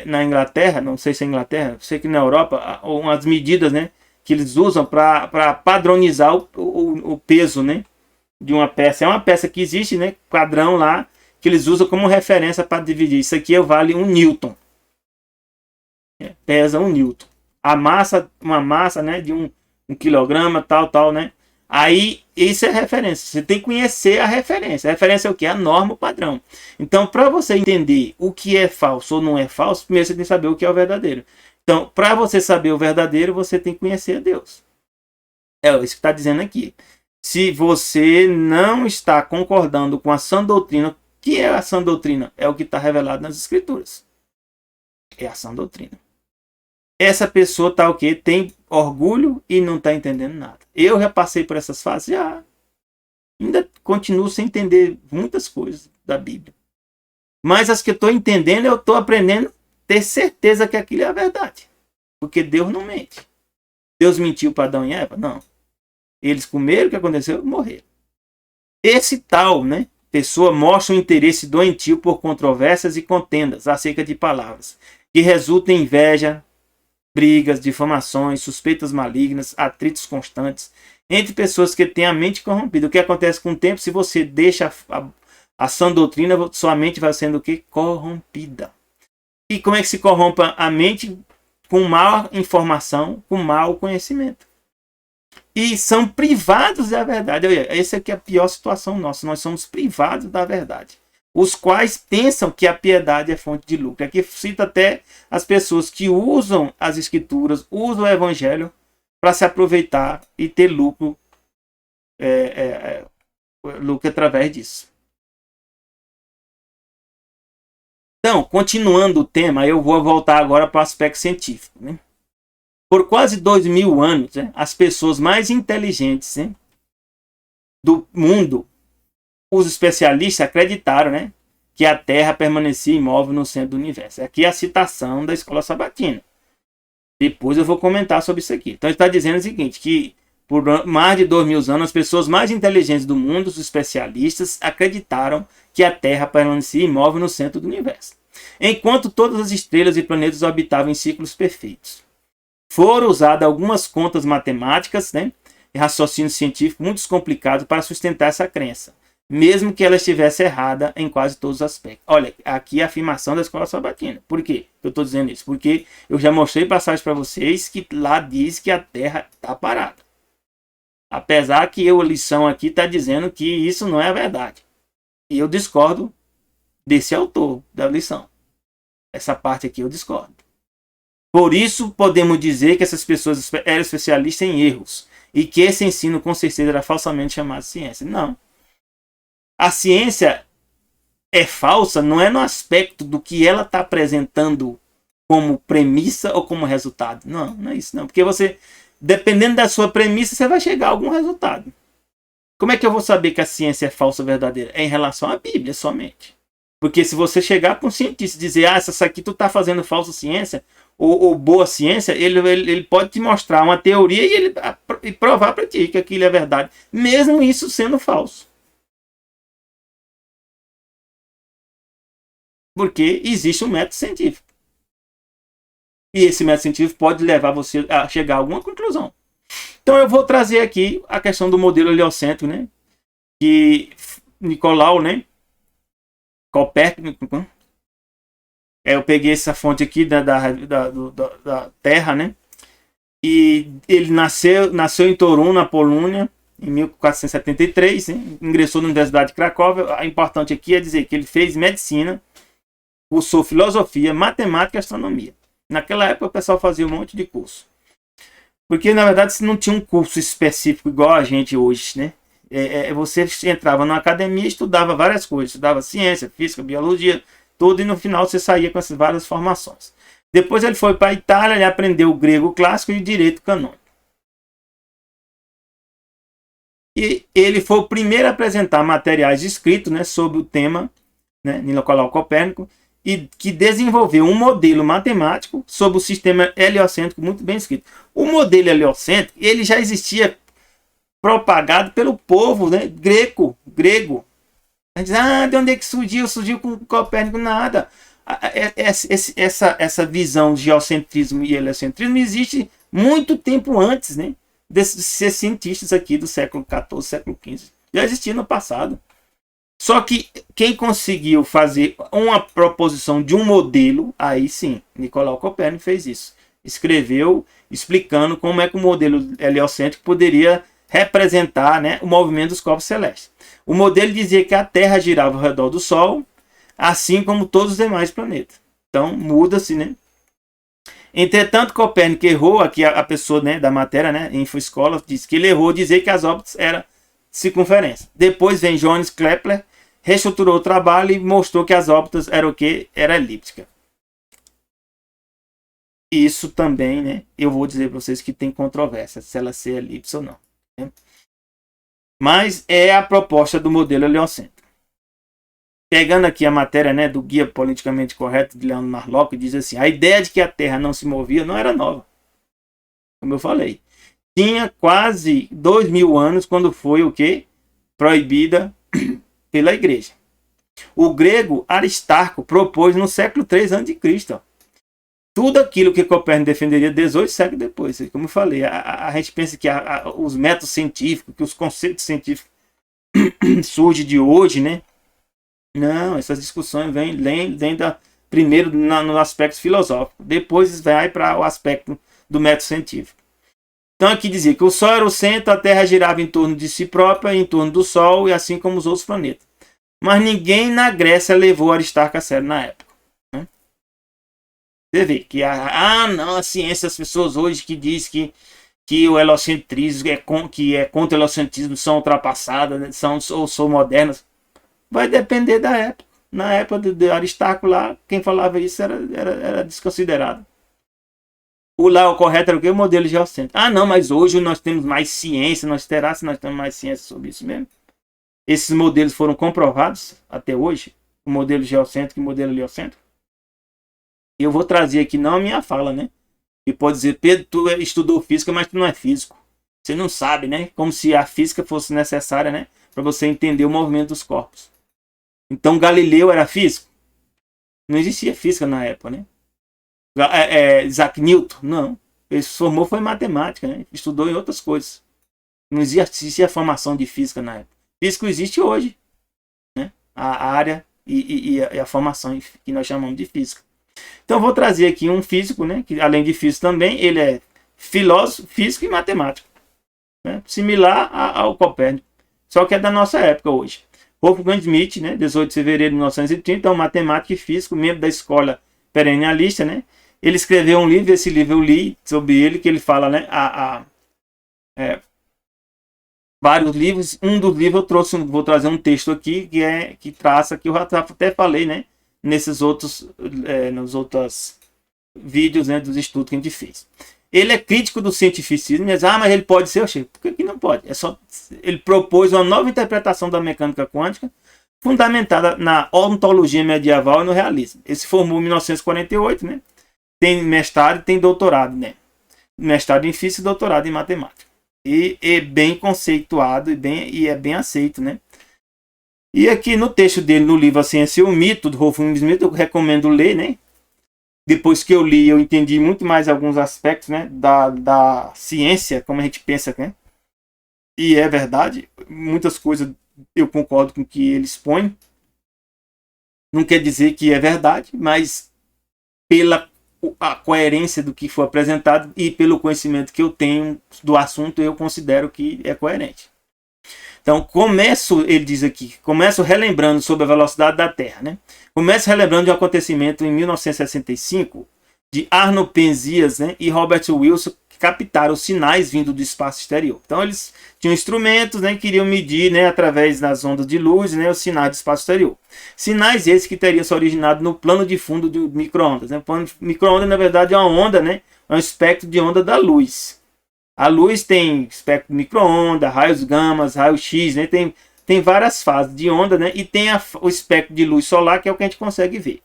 na Inglaterra, não sei se é Inglaterra, sei que na Europa, umas medidas, né, que eles usam para padronizar o peso, né, de uma peça. É uma peça que existe, né, padrão lá, que eles usam como referência para dividir. Isso aqui vale 1 Newton. Pesa 1 Newton. Uma massa, né, de 1 quilograma, tal, né. Aí, isso é referência. Você tem que conhecer a referência. A referência é o que? A norma, o padrão. Então, para você entender o que é falso ou não é falso, primeiro você tem que saber o que é o verdadeiro. Então, para você saber o verdadeiro, você tem que conhecer a Deus. É isso que está dizendo aqui. Se você não está concordando com a sã doutrina, o que é a sã doutrina? É o que está revelado nas Escrituras. É a sã doutrina. Essa pessoa tá o quê? Tem orgulho e não está entendendo nada. Eu já passei por essas fases, já. Ainda continuo sem entender muitas coisas da Bíblia. Mas as que eu estou entendendo, eu estou aprendendo a ter certeza que aquilo é a verdade. Porque Deus não mente. Deus mentiu para Adão e Eva? Não. Eles comeram, o que aconteceu? Morreram. Esse tal, né, pessoa mostra um interesse doentio por controvérsias e contendas acerca de palavras, que resultam em inveja, brigas, difamações, suspeitas malignas, atritos constantes entre pessoas que têm a mente corrompida. O que acontece com o tempo? Se você deixa a sã doutrina, sua mente vai sendo o quê? Corrompida. E como é que se corrompe a mente? Com má informação, com mau conhecimento. E são privados da verdade. Essa aqui é a pior situação nossa. Nós somos privados da verdade. Os quais pensam que a piedade é fonte de lucro. Aqui cita até as pessoas que usam as escrituras, usam o evangelho para se aproveitar e ter lucro, lucro através disso. Então, continuando o tema, eu vou voltar agora para o aspecto científico. Né? Por quase 2000 anos, né, as pessoas mais inteligentes, né, do mundo, os especialistas acreditaram, né, que a Terra permanecia imóvel no centro do universo. Aqui é a citação da Escola Sabatina. Depois eu vou comentar sobre isso aqui. Então ele está dizendo o seguinte, que por mais de 2000 anos, as pessoas mais inteligentes do mundo, os especialistas, acreditaram que a Terra permanecia imóvel no centro do universo, enquanto todas as estrelas e planetas orbitavam em ciclos perfeitos. Foram usadas algumas contas matemáticas, né, e raciocínio científico muito complicados para sustentar essa crença, mesmo que ela estivesse errada em quase todos os aspectos. Olha, aqui é a afirmação da Escola Sabatina. Por quê eu estou dizendo isso? Porque eu já mostrei passagens para vocês que lá diz que a Terra está parada. Apesar que a lição aqui está dizendo que isso não é a verdade. E eu discordo desse autor da lição. Essa parte aqui eu discordo. Por isso, podemos dizer que essas pessoas eram especialistas em erros e que esse ensino, com certeza, era falsamente chamado de ciência. Não. A ciência é falsa não é no aspecto do que ela está apresentando como premissa ou como resultado. Não, não é isso não. Porque você, dependendo da sua premissa, você vai chegar a algum resultado. Como é que eu vou saber que a ciência é falsa ou verdadeira? É em relação à Bíblia somente. Porque se você chegar para um cientista e dizer, essa aqui tu está fazendo falsa ciência ou boa ciência, ele pode te mostrar uma teoria e provar para ti que aquilo é verdade, mesmo isso sendo falso. Porque existe um método científico. E esse método científico pode levar você a chegar a alguma conclusão. Então eu vou trazer aqui a questão do modelo heliocêntrico, né? Que Nicolau, né? Copérnico. Eu peguei essa fonte aqui da Terra, né? E ele nasceu em Torun, na Polônia, em 1473, né? Ingressou na Universidade de Cracóvia. O importante aqui é dizer que ele fez medicina, cursou filosofia, matemática e astronomia. Naquela época o pessoal fazia um monte de curso. Porque na verdade se não tinha um curso específico igual a gente hoje, né? Você entrava na academia e estudava várias coisas. Estudava ciência, física, biologia, tudo. E no final você saía com essas várias formações. Depois ele foi para a Itália, ele aprendeu o grego clássico e o direito canônico. E ele foi o primeiro a apresentar materiais escritos, né, sobre o tema, né, Nicolau Copérnico, e que desenvolveu um modelo matemático sobre o sistema heliocêntrico muito bem escrito. O modelo heliocêntrico ele já existia propagado pelo povo, né, grego. A gente diz, de onde é que surgiu? Surgiu com Copérnico? Nada. Essa visão de geocentrismo e heliocentrismo existe muito tempo antes, né, desses cientistas aqui do século XIV, século XV. Já existia no passado. Só que quem conseguiu fazer uma proposição de um modelo, aí sim, Nicolau Copérnico fez isso. Escreveu explicando como é que o modelo heliocêntrico poderia representar, né, o movimento dos corpos celestes. O modelo dizia que a Terra girava ao redor do Sol, assim como todos os demais planetas. Então muda-se, né? Entretanto, Copérnico errou, aqui a pessoa, né, da matéria, né, Infoescola, disse que ele errou dizer que as órbitas eram circunferência. Depois vem Johannes Kepler, reestruturou o trabalho e mostrou que as órbitas eram o quê? Era elíptica. Isso também, né, eu vou dizer para vocês que tem controvérsia, se ela ser elipse ou não. Né? Mas é a proposta do modelo heliocêntrico. Pegando aqui a matéria, né, do Guia Politicamente Correto de Leandro Narlock, diz assim: a ideia de que a Terra não se movia não era nova. Como eu falei. Tinha quase 2000 anos quando foi o quê? Proibida pela igreja. O grego Aristarco propôs no século 3 a.C. Tudo aquilo que Copérnico defenderia 18 séculos depois. Como eu falei, a gente pensa que os métodos científicos, que os conceitos científicos surgem de hoje, né? Não, essas discussões vêm primeiro no aspecto filosófico, depois vai para o aspecto do método científico. Então aqui dizia que o Sol era o centro, a Terra girava em torno de si própria, em torno do Sol, e assim como os outros planetas. Mas ninguém na Grécia levou Aristarco a sério na época. Né? Você vê que não, a ciência, as pessoas hoje que diz que o heliocentrismo que é contra o heliocentrismo são ultrapassadas, né? são modernas. Vai depender da época. Na época de Aristarco lá, quem falava isso era desconsiderado. O correto era o que? O modelo geocêntrico. Não, mas hoje nós temos mais ciência. Nós temos mais ciência sobre isso mesmo? Esses modelos foram comprovados até hoje. O modelo geocêntrico e o modelo heliocêntrico. E eu vou trazer aqui não a minha fala, né? E pode dizer: Pedro, tu estudou física, mas tu não é físico. Você não sabe, né? Como se a física fosse necessária, né? Para você entender o movimento dos corpos. Então Galileu era físico? Não existia física na época, né? Isaac Newton? Não. Ele se formou foi em matemática, né? Estudou em outras coisas. Não existia formação de física na época. Físico existe hoje, né? A área e a formação que nós chamamos de física. Então vou trazer aqui um físico, né? Que além de físico também, ele é filósofo, físico e matemático. Né? Similar ao Copérnico. Só que é da nossa época hoje. Wolfgang Schmidt, né, 18 de fevereiro de 1930, é um matemático e físico, membro da escola perennialista, né? Ele escreveu um livro, esse livro eu li sobre ele, que ele fala, né, vários livros. Um dos livros vou trazer um texto aqui que traça, que eu até falei, né, nesses outros vídeos, né, dos estudos que a gente fez. Ele é crítico do cientificismo, mas ele pode ser, por que não pode? Ele propôs uma nova interpretação da mecânica quântica, fundamentada na ontologia medieval e no realismo. Ele se formou em 1948, né? Tem mestrado e tem doutorado, né? Mestrado em física e doutorado em matemática. E é bem conceituado e é bem aceito, né? E aqui no texto dele, no livro A Ciência e o Mito, do Wolfgang Schmidt, eu recomendo ler, né? Depois que eu li, eu entendi muito mais alguns aspectos, né, da ciência, como a gente pensa, né? E é verdade, muitas coisas eu concordo com o que ele expõe. Não quer dizer que é verdade, mas pela a coerência do que foi apresentado e pelo conhecimento que eu tenho do assunto, eu considero que é coerente. Então, ele diz aqui, começo relembrando sobre a velocidade da Terra, né? Começo relembrando de um acontecimento em 1965 de Arnold Penzias, né, e Robert Wilson, que captaram os sinais vindo do espaço exterior. Então, eles tinham instrumentos, né, que queriam medir, né, através das ondas de luz, né, os sinais do espaço exterior. Sinais esses que teriam se originado no plano de fundo do micro-ondas. Né? Micro-ondas, na verdade, é uma onda, né, é um espectro de onda da luz. A luz tem espectro de micro-ondas, raios gamas, raios X, né? Tem várias fases de onda, né? E tem o espectro de luz solar, que é o que a gente consegue ver.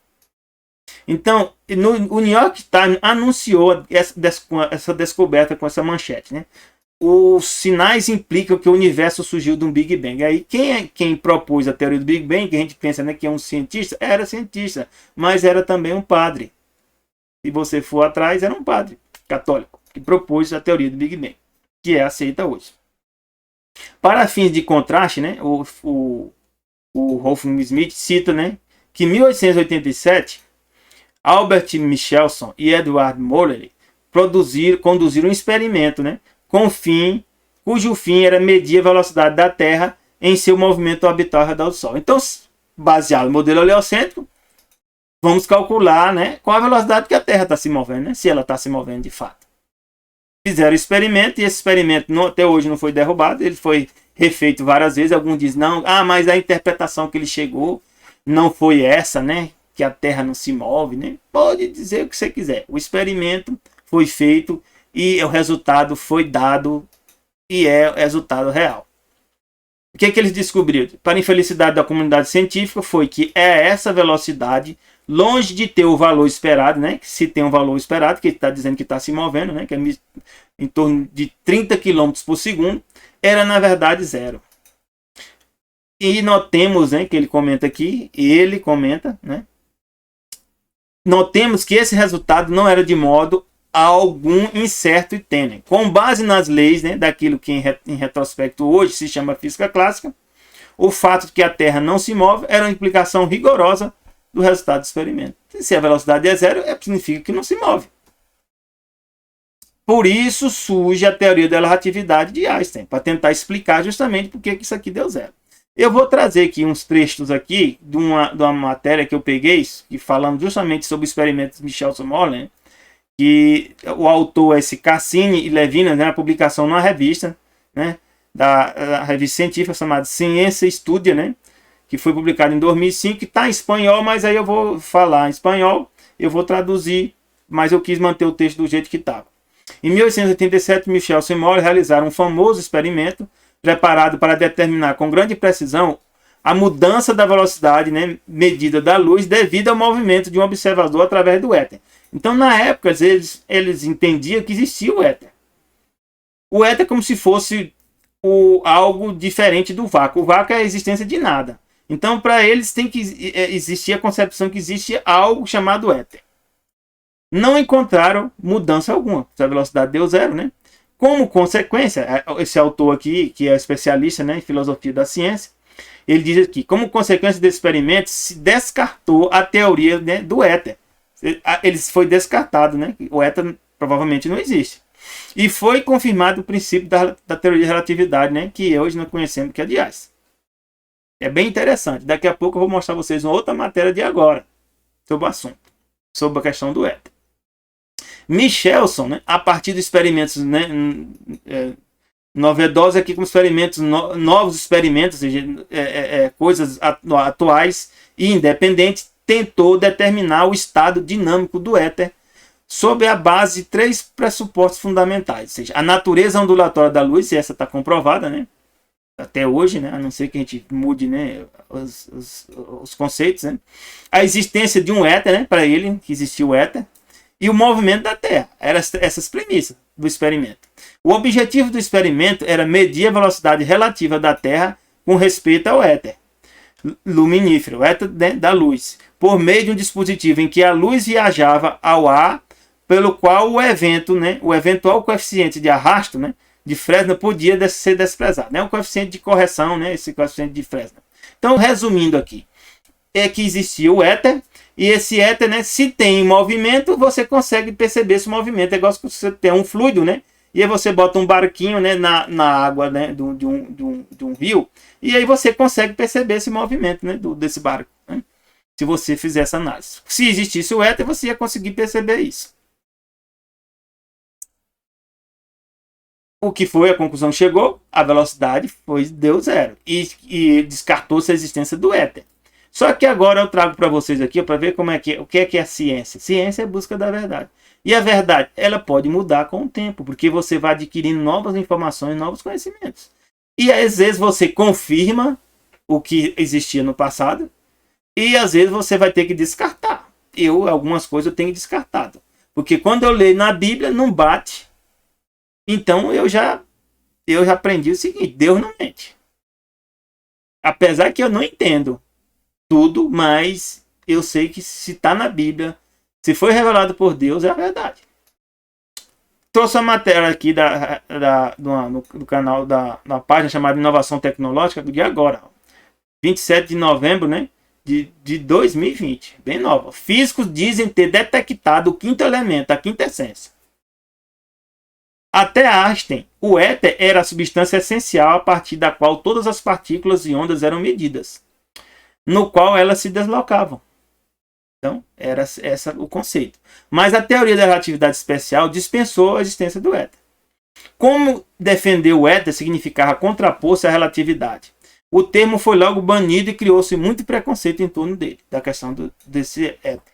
Então, o New York Times anunciou essa descoberta com essa manchete, né? Os sinais implicam que o universo surgiu de um Big Bang. Aí quem propôs a teoria do Big Bang, que a gente pensa, né, que é um cientista, era cientista, mas era também um padre. Se você for atrás, era um padre católico que propôs a teoria do Big Bang, que é aceita hoje. Para fins de contraste, né, o Wolfgang Schmidt cita, né, que em 1887, Albert Michelson e Edward Moller conduziram um experimento, né, cujo fim era medir a velocidade da Terra em seu movimento orbital ao redor do Sol. Então, baseado no modelo heliocêntrico, vamos calcular, né, qual a velocidade que a Terra está se movendo, né, se ela está se movendo de fato. Fizeram o experimento e esse experimento até hoje não foi derrubado, ele foi refeito várias vezes. Alguns dizem, não, mas a interpretação que ele chegou não foi essa, né, que a Terra não se move, né? Pode dizer o que você quiser. O experimento foi feito e o resultado foi dado e é o resultado real. O que eles descobriram? Para a infelicidade da comunidade científica, foi que é essa velocidade, longe de ter o valor esperado, né? Que se tem um valor esperado, que ele está dizendo que está se movendo, né? Que é em torno de 30 km por segundo, era na verdade zero. E notemos, né, que ele comenta aqui, né? Notemos que esse resultado não era de modo algum incerto e tênue. Com base nas leis, né, daquilo que em retrospecto hoje se chama física clássica, o fato de que a Terra não se move era uma implicação rigorosa do resultado do experimento. Se a velocidade é zero, significa que não se move. Por isso surge a teoria da relatividade de Einstein, para tentar explicar justamente por que isso aqui deu zero. Eu vou trazer aqui uns trechos aqui de uma matéria que eu peguei, que falando justamente sobre o experimento de Michelson-Morley, que o autor é esse Cassini e Levinas, né, a publicação numa revista, né, da revista científica chamada Ciência Estudia, né, que foi publicada em 2005, que está em espanhol, mas aí eu vou falar em espanhol, eu vou traduzir, mas eu quis manter o texto do jeito que estava. Em 1887, Michelson e Morley realizaram um famoso experimento preparado para determinar com grande precisão a mudança da velocidade, né, medida da luz devido ao movimento de um observador através do éter. Então, na época, eles entendiam que existia o éter. O éter é como se fosse algo diferente do vácuo. O vácuo é a existência de nada. Então, para eles, tem que existir a concepção que existe algo chamado éter. Não encontraram mudança alguma. A velocidade deu zero, né? Como consequência, esse autor aqui, que é especialista, né, em filosofia da ciência, ele diz aqui, como consequência desse experimento, se descartou a teoria, né, do éter. Foi descartado, né? O éter provavelmente não existe. E foi confirmado o princípio da teoria de relatividade, né, que hoje nós conhecemos, que é de Einstein. É bem interessante. Daqui a pouco eu vou mostrar a vocês uma outra matéria de agora sobre o assunto, sobre a questão do éter. Michelson, né, a partir de experimentos, né, novedosos aqui como experimentos, novos experimentos, ou seja, coisas atuais e independentes, tentou determinar o estado dinâmico do éter sob a base de 3 pressupostos fundamentais, ou seja, a natureza ondulatória da luz, e essa está comprovada, né, até hoje, né, a não ser que a gente mude, né, os conceitos, né, a existência de um éter, né, para ele que existia o éter, e o movimento da Terra. Eram essas premissas do experimento. O objetivo do experimento era medir a velocidade relativa da Terra com respeito ao éter luminífero, o éter, né, da luz, por meio de um dispositivo em que a luz viajava ao ar, pelo qual o eventual coeficiente de arrasto, né, de Fresnel podia ser desprezado. Né, o coeficiente de correção, né, esse coeficiente de Fresnel. Então, resumindo aqui, é que existia o éter, e esse éter, né, se tem movimento, você consegue perceber esse movimento. É igual se você tem um fluido, né, e aí você bota um barquinho, né, na água, né, de um rio, e aí você consegue perceber esse movimento, né, desse barco, né, se você fizer essa análise. Se existisse o éter, você ia conseguir perceber isso. O que foi a conclusão chegou? A velocidade deu zero. E descartou-se a existência do éter. Só que agora eu trago para vocês aqui para ver o que é a ciência. Ciência é a busca da verdade. E a verdade, ela pode mudar com o tempo, porque você vai adquirindo novas informações, novos conhecimentos. E às vezes você confirma o que existia no passado, e às vezes você vai ter que descartar. Algumas coisas eu tenho descartado. Porque quando eu leio na Bíblia, não bate. Então eu já aprendi o seguinte: Deus não mente. Apesar que eu não entendo tudo, mas eu sei que se está na Bíblia, se foi revelado por Deus, é a verdade. Trouxe uma matéria aqui do canal, na página chamada Inovação Tecnológica, do dia agora, 27 de novembro, né, de 2020, bem nova. Físicos dizem ter detectado o quinto elemento, a quinta essência. Até Einstein, o éter era a substância essencial a partir da qual todas as partículas e ondas eram medidas, no qual elas se deslocavam. Então, era esse o conceito. Mas a teoria da relatividade especial dispensou a existência do éter. Como defender o éter significava contrapor-se à relatividade. O termo foi logo banido e criou-se muito preconceito em torno dele, da questão desse éter.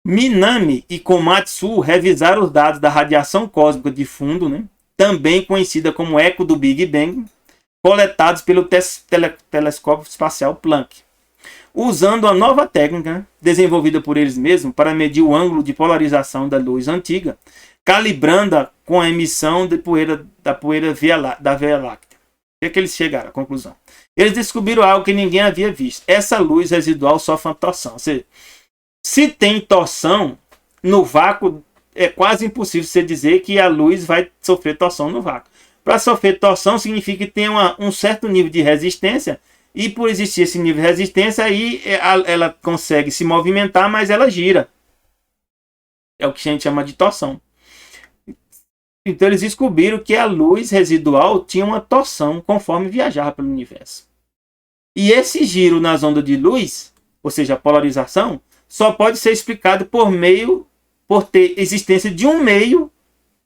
Minami e Komatsu revisaram os dados da radiação cósmica de fundo, né, também conhecida como eco do Big Bang, coletados pelo telescópio espacial Planck, usando a nova técnica, né, desenvolvida por eles mesmos para medir o ângulo de polarização da luz antiga, calibrando-a com a emissão de poeira, da Via Láctea. O que eles chegaram à conclusão? Eles descobriram algo que ninguém havia visto. Essa luz residual sofre uma torção. Ou seja, se tem torção no vácuo, é quase impossível você dizer que a luz vai sofrer torção no vácuo. Para sofrer torção significa que tem um certo nível de resistência, e por existir esse nível de resistência, aí ela consegue se movimentar, mas ela gira. É o que a gente chama de torção. Então eles descobriram que a luz residual tinha uma torção conforme viajava pelo universo. E esse giro nas ondas de luz, ou seja, a polarização, só pode ser explicado por ter existência de um meio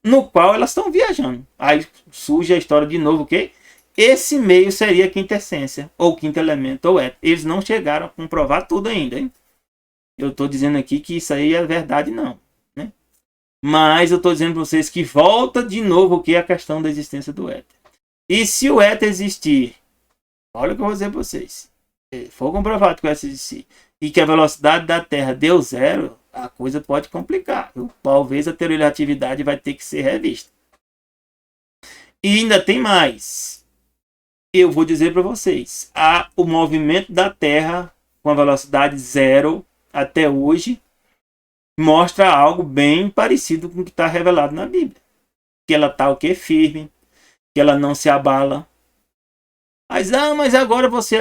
no qual elas estão viajando. Aí surge a história de novo, que esse meio seria a quinta essência, ou quinto elemento, ou éter. Eles não chegaram a comprovar tudo ainda, hein? Eu estou dizendo aqui que isso aí é verdade, não. Né? Mas eu estou dizendo para vocês que volta de novo o que é a questão da existência do éter. E se o éter existir, olha o que eu vou dizer para vocês. Se for comprovado que o éter existir, e que a velocidade da Terra deu zero, a coisa pode complicar. Talvez a teoria da relatividade vai ter que ser revista. E ainda tem mais. Eu vou dizer para vocês. O movimento da Terra com a velocidade zero até hoje mostra algo bem parecido com o que está revelado na Bíblia. Que ela está o quê? Firme. Que ela não se abala. Mas agora você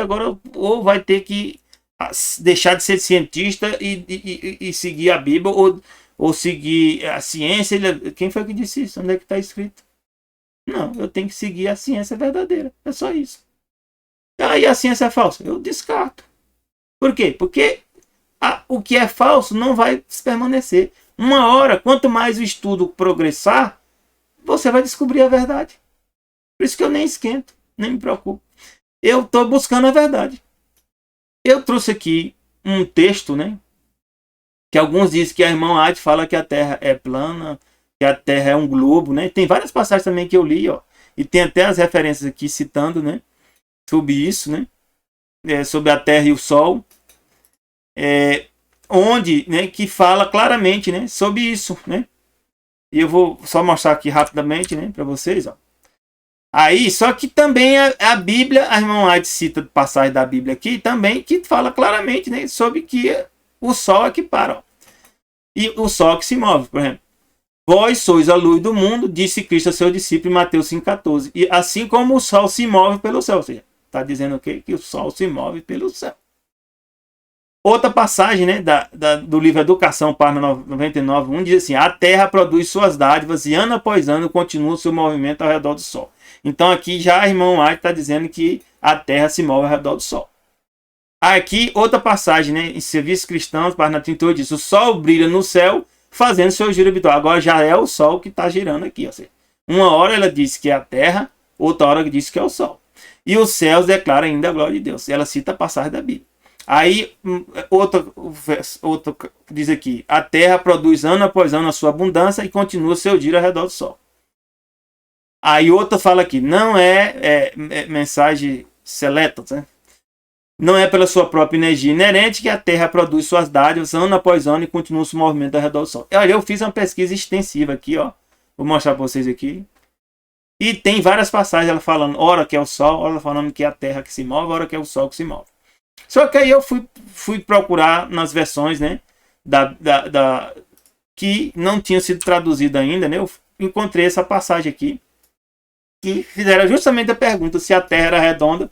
ou vai ter que deixar de ser cientista e seguir a Bíblia, ou seguir a ciência. Quem foi que disse isso? Onde é que está escrito? Não, eu tenho que seguir a ciência verdadeira. É só isso. Aí a ciência é falsa. Eu descarto. Por quê? Porque o que é falso não vai permanecer. Uma hora, quanto mais o estudo progressar, você vai descobrir a verdade. Por isso que eu nem esquento, nem me preocupo. Eu estou buscando a verdade. Eu trouxe aqui um texto, né? Que alguns dizem que a irmã Ade fala que a Terra é plana, que a Terra é um globo, né? Tem várias passagens também que eu li, ó. E tem até as referências aqui citando, né? Sobre isso, né? Sobre a Terra e o Sol. Onde, né? Que fala claramente, né? Sobre isso, né? E eu vou só mostrar aqui rapidamente, né? Para vocês, ó. Aí, só que também a Bíblia, a irmã White cita passagem da Bíblia aqui também, que fala claramente, né, sobre que o Sol é que para. Ó. E o Sol é que se move, por exemplo. Vós sois a luz do mundo, disse Cristo a seu discípulo em Mateus 5,14. E assim como o Sol se move pelo céu. Ou seja, está dizendo o quê? Que o Sol se move pelo céu. Outra passagem, né, do livro Educação, página 99,1, diz assim: a Terra produz suas dádivas e ano após ano continua o seu movimento ao redor do Sol. Então aqui já a irmã White está dizendo que a Terra se move ao redor do Sol. Aqui outra passagem, né, em Serviços Cristãos, página 38, diz: o Sol brilha no céu fazendo seu giro habitual. Agora já é o Sol que está girando aqui. Ou seja, uma hora ela disse que é a Terra, outra hora disse que é o Sol. E os céus declaram ainda a glória de Deus. Ela cita a passagem da Bíblia. Aí, outro diz aqui: a Terra produz ano após ano a sua abundância e continua seu giro ao redor do Sol. Aí outra fala aqui: não é mensagem seleta, né? Não é pela sua própria energia inerente que a Terra produz suas dádivas ano após ano e continua seu movimento ao redor do Sol. Olha, eu fiz uma pesquisa extensiva aqui, ó. Vou mostrar para vocês aqui. E tem várias passagens ela falando, hora que é o Sol, hora falando que é a Terra que se move, hora que é o Sol que se move. Só que aí eu fui procurar nas versões, né, que não tinha sido traduzida ainda, né? Eu encontrei essa passagem aqui que fizeram justamente a pergunta se a Terra era redonda,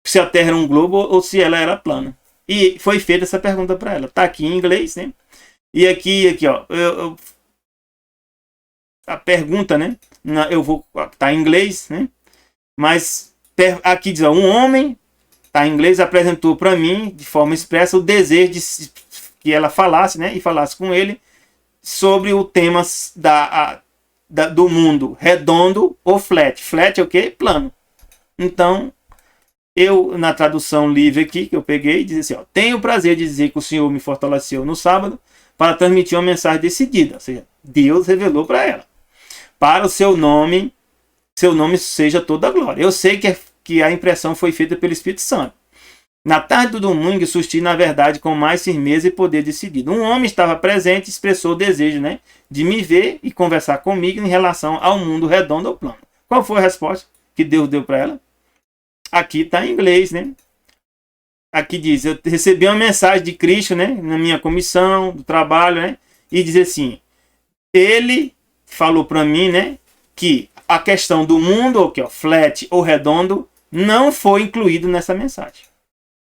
se a Terra era um globo ou se ela era plana. E foi feita essa pergunta para ela. Tá aqui em inglês, né? E aqui ó, a pergunta, né? Tá em inglês, né? Mas aqui diz, ó, um homem tá em inglês, apresentou para mim, de forma expressa, o desejo de que ela falasse, né? E falasse com ele sobre o tema do mundo redondo ou flat. Flat é o quê? Plano. Então, eu, na tradução livre aqui, que eu peguei, diz assim, ó, tenho o prazer de dizer que o Senhor me fortaleceu no sábado para transmitir uma mensagem decidida. Ou seja, Deus revelou para ela. Para o seu nome seja toda a glória. Eu sei que a impressão foi feita pelo Espírito Santo. Na tarde do domingo, susti, na verdade, com mais firmeza e poder decidido. Um homem estava presente e expressou o desejo, né, de me ver e conversar comigo em relação ao mundo redondo ou plano. Qual foi a resposta que Deus deu para ela? Aqui está em inglês, né? Aqui diz, eu recebi uma mensagem de Cristo, né, na minha comissão, do trabalho, né, e diz assim, ele falou para mim, né, que a questão do mundo, ou que é flat ou redondo, não foi incluído nessa mensagem.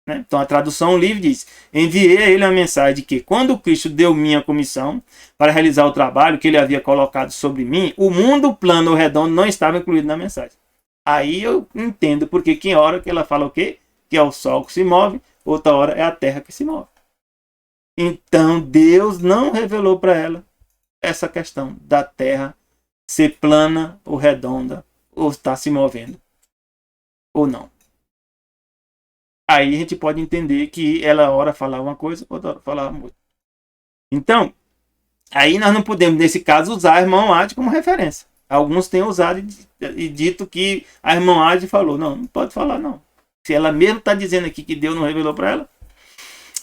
Né? Então a tradução livre diz, enviei a ele uma mensagem de que quando Cristo deu minha comissão para realizar o trabalho que ele havia colocado sobre mim, o mundo plano ou redondo não estava incluído na mensagem. Aí eu entendo porque que hora que ela fala o quê? Que é o sol que se move, outra hora é a terra que se move. Então Deus não revelou para ela essa questão da terra ser plana ou redonda, ou estar se movendo, ou não. Aí a gente pode entender que ela ora falar uma coisa, outra hora falar outra. Então, aí nós não podemos, nesse caso, usar a irmã Ade como referência. Alguns têm usado e dito que a irmã Ade falou. Não, não pode falar não. Se ela mesmo está dizendo aqui que Deus não revelou para ela.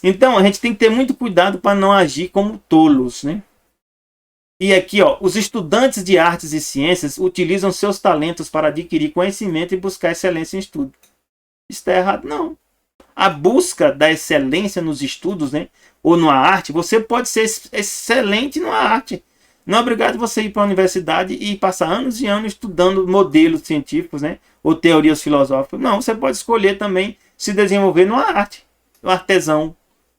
Então, a gente tem que ter muito cuidado para não agir como tolos, né? E aqui, ó, os estudantes de artes e ciências utilizam seus talentos para adquirir conhecimento e buscar excelência em estudo. Isso está errado? Não. A busca da excelência nos estudos, né, ou numa arte, você pode ser excelente numa arte. Não é obrigado você ir para a universidade e passar anos e anos estudando modelos científicos, né, ou teorias filosóficas. Não, você pode escolher também se desenvolver numa arte. Um artesão.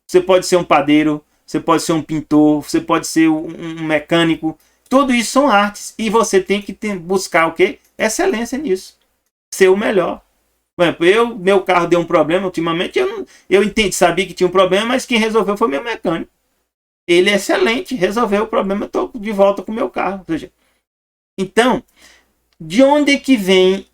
Você pode ser um padeiro, você pode ser um pintor, você pode ser um mecânico. Tudo isso são artes. E você tem que buscar o quê? Excelência nisso. Ser o melhor. Por exemplo, meu carro deu um problema ultimamente, eu entendi, sabia que tinha um problema, mas quem resolveu foi meu mecânico. Ele é excelente, resolveu o problema, eu estou de volta com o meu carro. Ou seja, então, de onde é que vem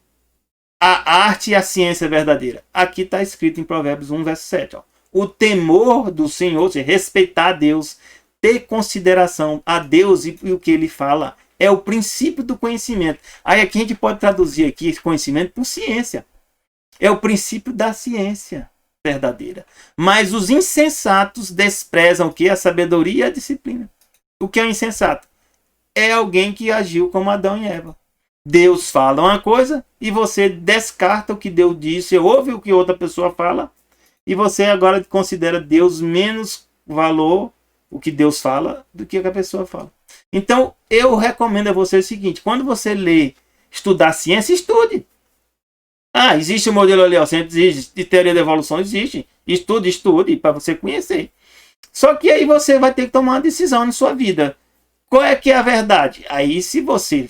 a arte e a ciência verdadeira? Aqui está escrito em Provérbios 1, verso 7. Ó. O temor do Senhor, ou seja, respeitar a Deus, ter consideração a Deus e o que ele fala, é o princípio do conhecimento. Aí aqui a gente pode traduzir aqui esse conhecimento por ciência. É o princípio da ciência verdadeira. Mas os insensatos desprezam o que? A sabedoria e a disciplina. O que é um insensato? É alguém que agiu como Adão e Eva. Deus fala uma coisa e você descarta o que Deus disse, ouve o que outra pessoa fala e você agora considera Deus menos valor, o que Deus fala, do que a pessoa fala. Então, eu recomendo a você o seguinte, quando você estudar ciência, estude. Ah, existe o modelo heliocêntrico, existe, teoria da evolução existe. Estude, para você conhecer. Só que aí você vai ter que tomar uma decisão na sua vida. Qual é que é a verdade? Aí, se você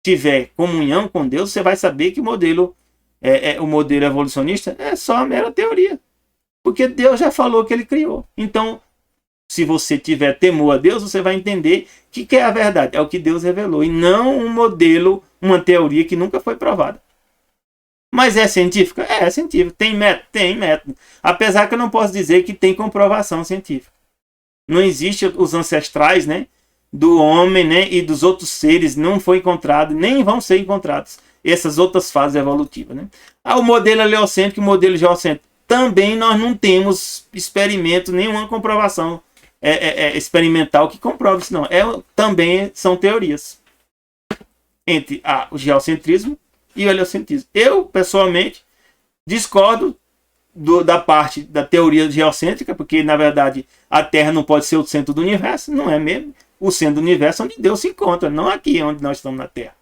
tiver comunhão com Deus, você vai saber que o modelo evolucionista é só uma mera teoria. Porque Deus já falou que ele criou. Então, se você tiver temor a Deus, você vai entender que é a verdade. É o que Deus revelou. E não um modelo, uma teoria que nunca foi provada. Mas é científica? É científica. Tem método? Tem método. Apesar que eu não posso dizer que tem comprovação científica. Não existe os ancestrais, né, do homem, né, e dos outros seres não foi encontrado, nem vão ser encontrados essas outras fases evolutivas. Né? O modelo heliocêntrico e o modelo geocêntrico. Também nós não temos experimento, nenhuma comprovação experimental que comprove isso. Não. Também são teorias. Entre o geocentrismo e o heliocentrismo. Eu, pessoalmente, discordo da parte da teoria geocêntrica, porque, na verdade, a Terra não pode ser o centro do universo, não é mesmo? O centro do universo é onde Deus se encontra, não aqui onde nós estamos na Terra.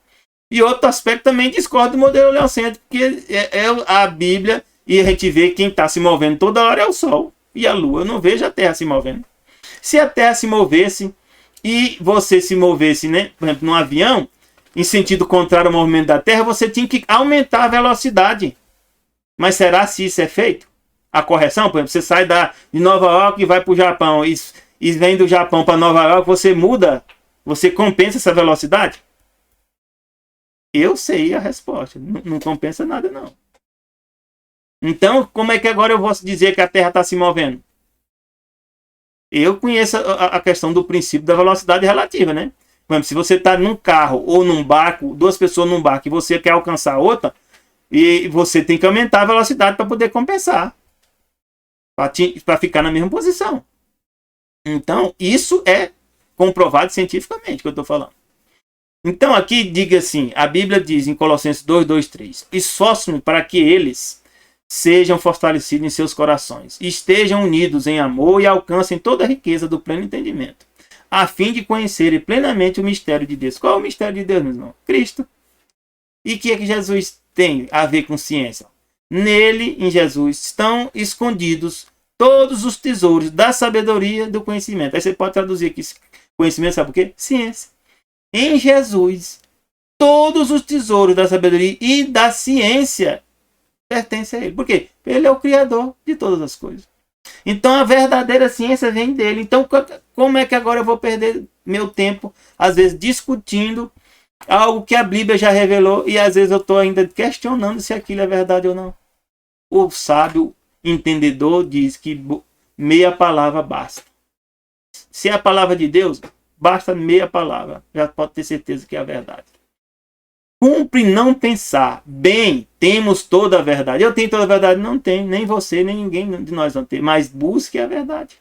E outro aspecto também discordo do modelo heliocêntrico, porque é a Bíblia, e a gente vê quem está se movendo toda hora é o Sol e a Lua. Eu não vejo a Terra se movendo. Se a Terra se movesse e você se movesse, né, por exemplo, num avião, em sentido contrário ao movimento da Terra, você tinha que aumentar a velocidade. Mas será se isso é feito? A correção, por exemplo, você sai de Nova York e vai para o Japão e vem do Japão para Nova York, você muda, você compensa essa velocidade? Eu sei a resposta. Não compensa nada, não. Então, como é que agora eu vou dizer que a Terra está se movendo? Eu conheço a questão do princípio da velocidade relativa, né? Por exemplo, se você está num carro ou num barco, duas pessoas num barco e você quer alcançar a outra, e você tem que aumentar a velocidade para poder compensar, para ficar na mesma posição. Então, isso é comprovado cientificamente que eu estou falando. Então, aqui diga assim, a Bíblia diz em Colossenses 2:3, esforço-me para que eles sejam fortalecidos em seus corações, estejam unidos em amor e alcancem toda a riqueza do pleno entendimento, a fim de conhecerem plenamente o mistério de Deus. Qual é o mistério de Deus, meu irmão? Cristo. E o que é que Jesus tem a ver com ciência? Nele, em Jesus, estão escondidos todos os tesouros da sabedoria e do conhecimento. Aí você pode traduzir aqui, conhecimento, sabe o quê? Ciência. Em Jesus, todos os tesouros da sabedoria e da ciência pertencem a ele. Por quê? Ele é o criador de todas as coisas. Então a verdadeira ciência vem dele. Então como é que agora eu vou perder meu tempo, às vezes discutindo algo que a Bíblia já revelou e às vezes eu estou ainda questionando se aquilo é verdade ou não? O sábio entendedor diz que meia palavra basta. Se é a palavra de Deus, basta meia palavra. Já pode ter certeza que é a verdade. Cumpre não pensar. Bem, temos toda a verdade. Eu tenho toda a verdade? Não tenho. Nem você, nem ninguém de nós não tem. Mas busque a verdade.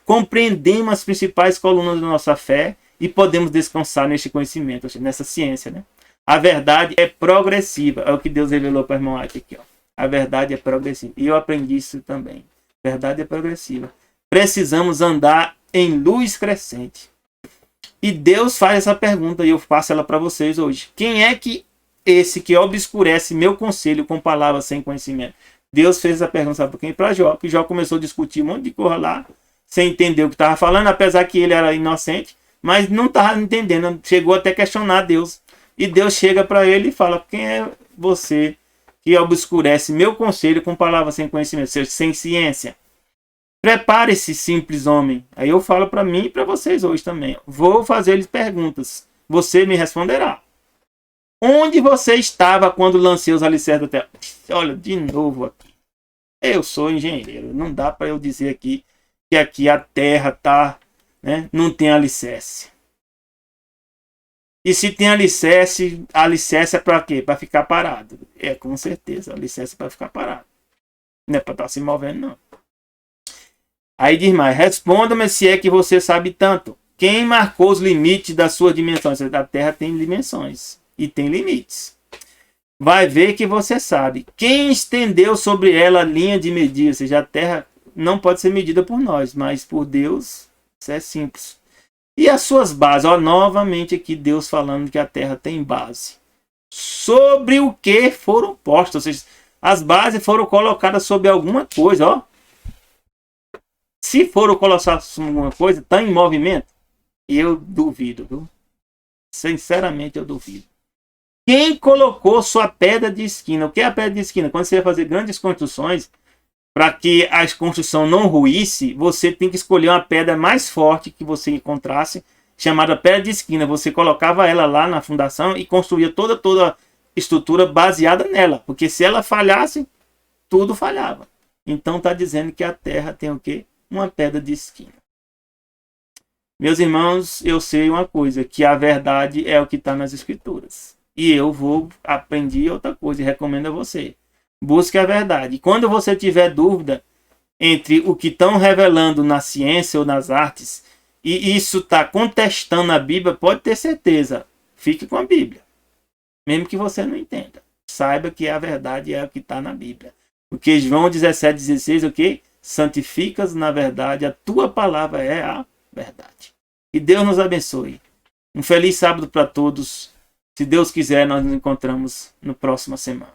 Compreendemos as principais colunas da nossa fé e podemos descansar neste conhecimento, nessa ciência, né? A verdade é progressiva. É o que Deus revelou para o irmão Ike aqui, ó. A verdade é progressiva. E eu aprendi isso também. Verdade é progressiva. Precisamos andar em luz crescente. E Deus faz essa pergunta e eu faço ela para vocês hoje. Quem é que esse que obscurece meu conselho com palavras sem conhecimento? Deus fez essa pergunta, sabe por quem? Para Jó. Que Jó começou a discutir um monte de coisa lá, sem entender o que estava falando, apesar que ele era inocente, mas não estava entendendo. Chegou até a questionar Deus. E Deus chega para ele e fala, quem é você que obscurece meu conselho com palavras sem conhecimento, sem ciência? Prepare-se, simples homem. Aí eu falo para mim e para vocês hoje também. Vou fazer-lhes perguntas. Você me responderá. Onde você estava quando lancei os alicerces da terra? Olha, de novo aqui. Eu sou engenheiro. Não dá para eu dizer aqui que aqui a terra tá, né, não tem alicerce. E se tem alicerce, alicerce é para quê? Para ficar parado. É, com certeza. Alicerce é para ficar parado. Não é para estar se movendo, não. Aí diz mais, responda-me se é que você sabe tanto. Quem marcou os limites das suas dimensões? A Terra tem dimensões e tem limites. Vai ver que você sabe. Quem estendeu sobre ela a linha de medida? Ou seja, a Terra não pode ser medida por nós, mas por Deus isso é simples. E as suas bases? Ó, novamente aqui Deus falando que a Terra tem base. Sobre o que foram postas? Ou seja, as bases foram colocadas sobre alguma coisa, ó. Se for colocar alguma coisa, está em movimento? Eu duvido, viu? Sinceramente, eu duvido. Quem colocou sua pedra de esquina? O que é a pedra de esquina? Quando você vai fazer grandes construções, para que a construção não ruísse, você tem que escolher uma pedra mais forte que você encontrasse, chamada pedra de esquina. Você colocava ela lá na fundação e construía toda a estrutura baseada nela. Porque se ela falhasse, tudo falhava. Então está dizendo que a terra tem o quê? Uma pedra de esquina. Meus irmãos, eu sei uma coisa, que a verdade é o que está nas escrituras. E eu aprendi outra coisa e recomendo a você. Busque a verdade. E quando você tiver dúvida entre o que estão revelando na ciência ou nas artes, e isso está contestando a Bíblia, pode ter certeza. Fique com a Bíblia. Mesmo que você não entenda. Saiba que a verdade é o que está na Bíblia. Porque João 17,16, o quê? Santificas na verdade, a tua palavra é a verdade. Que Deus nos abençoe. Um feliz sábado para todos. Se Deus quiser, nós nos encontramos na próxima semana.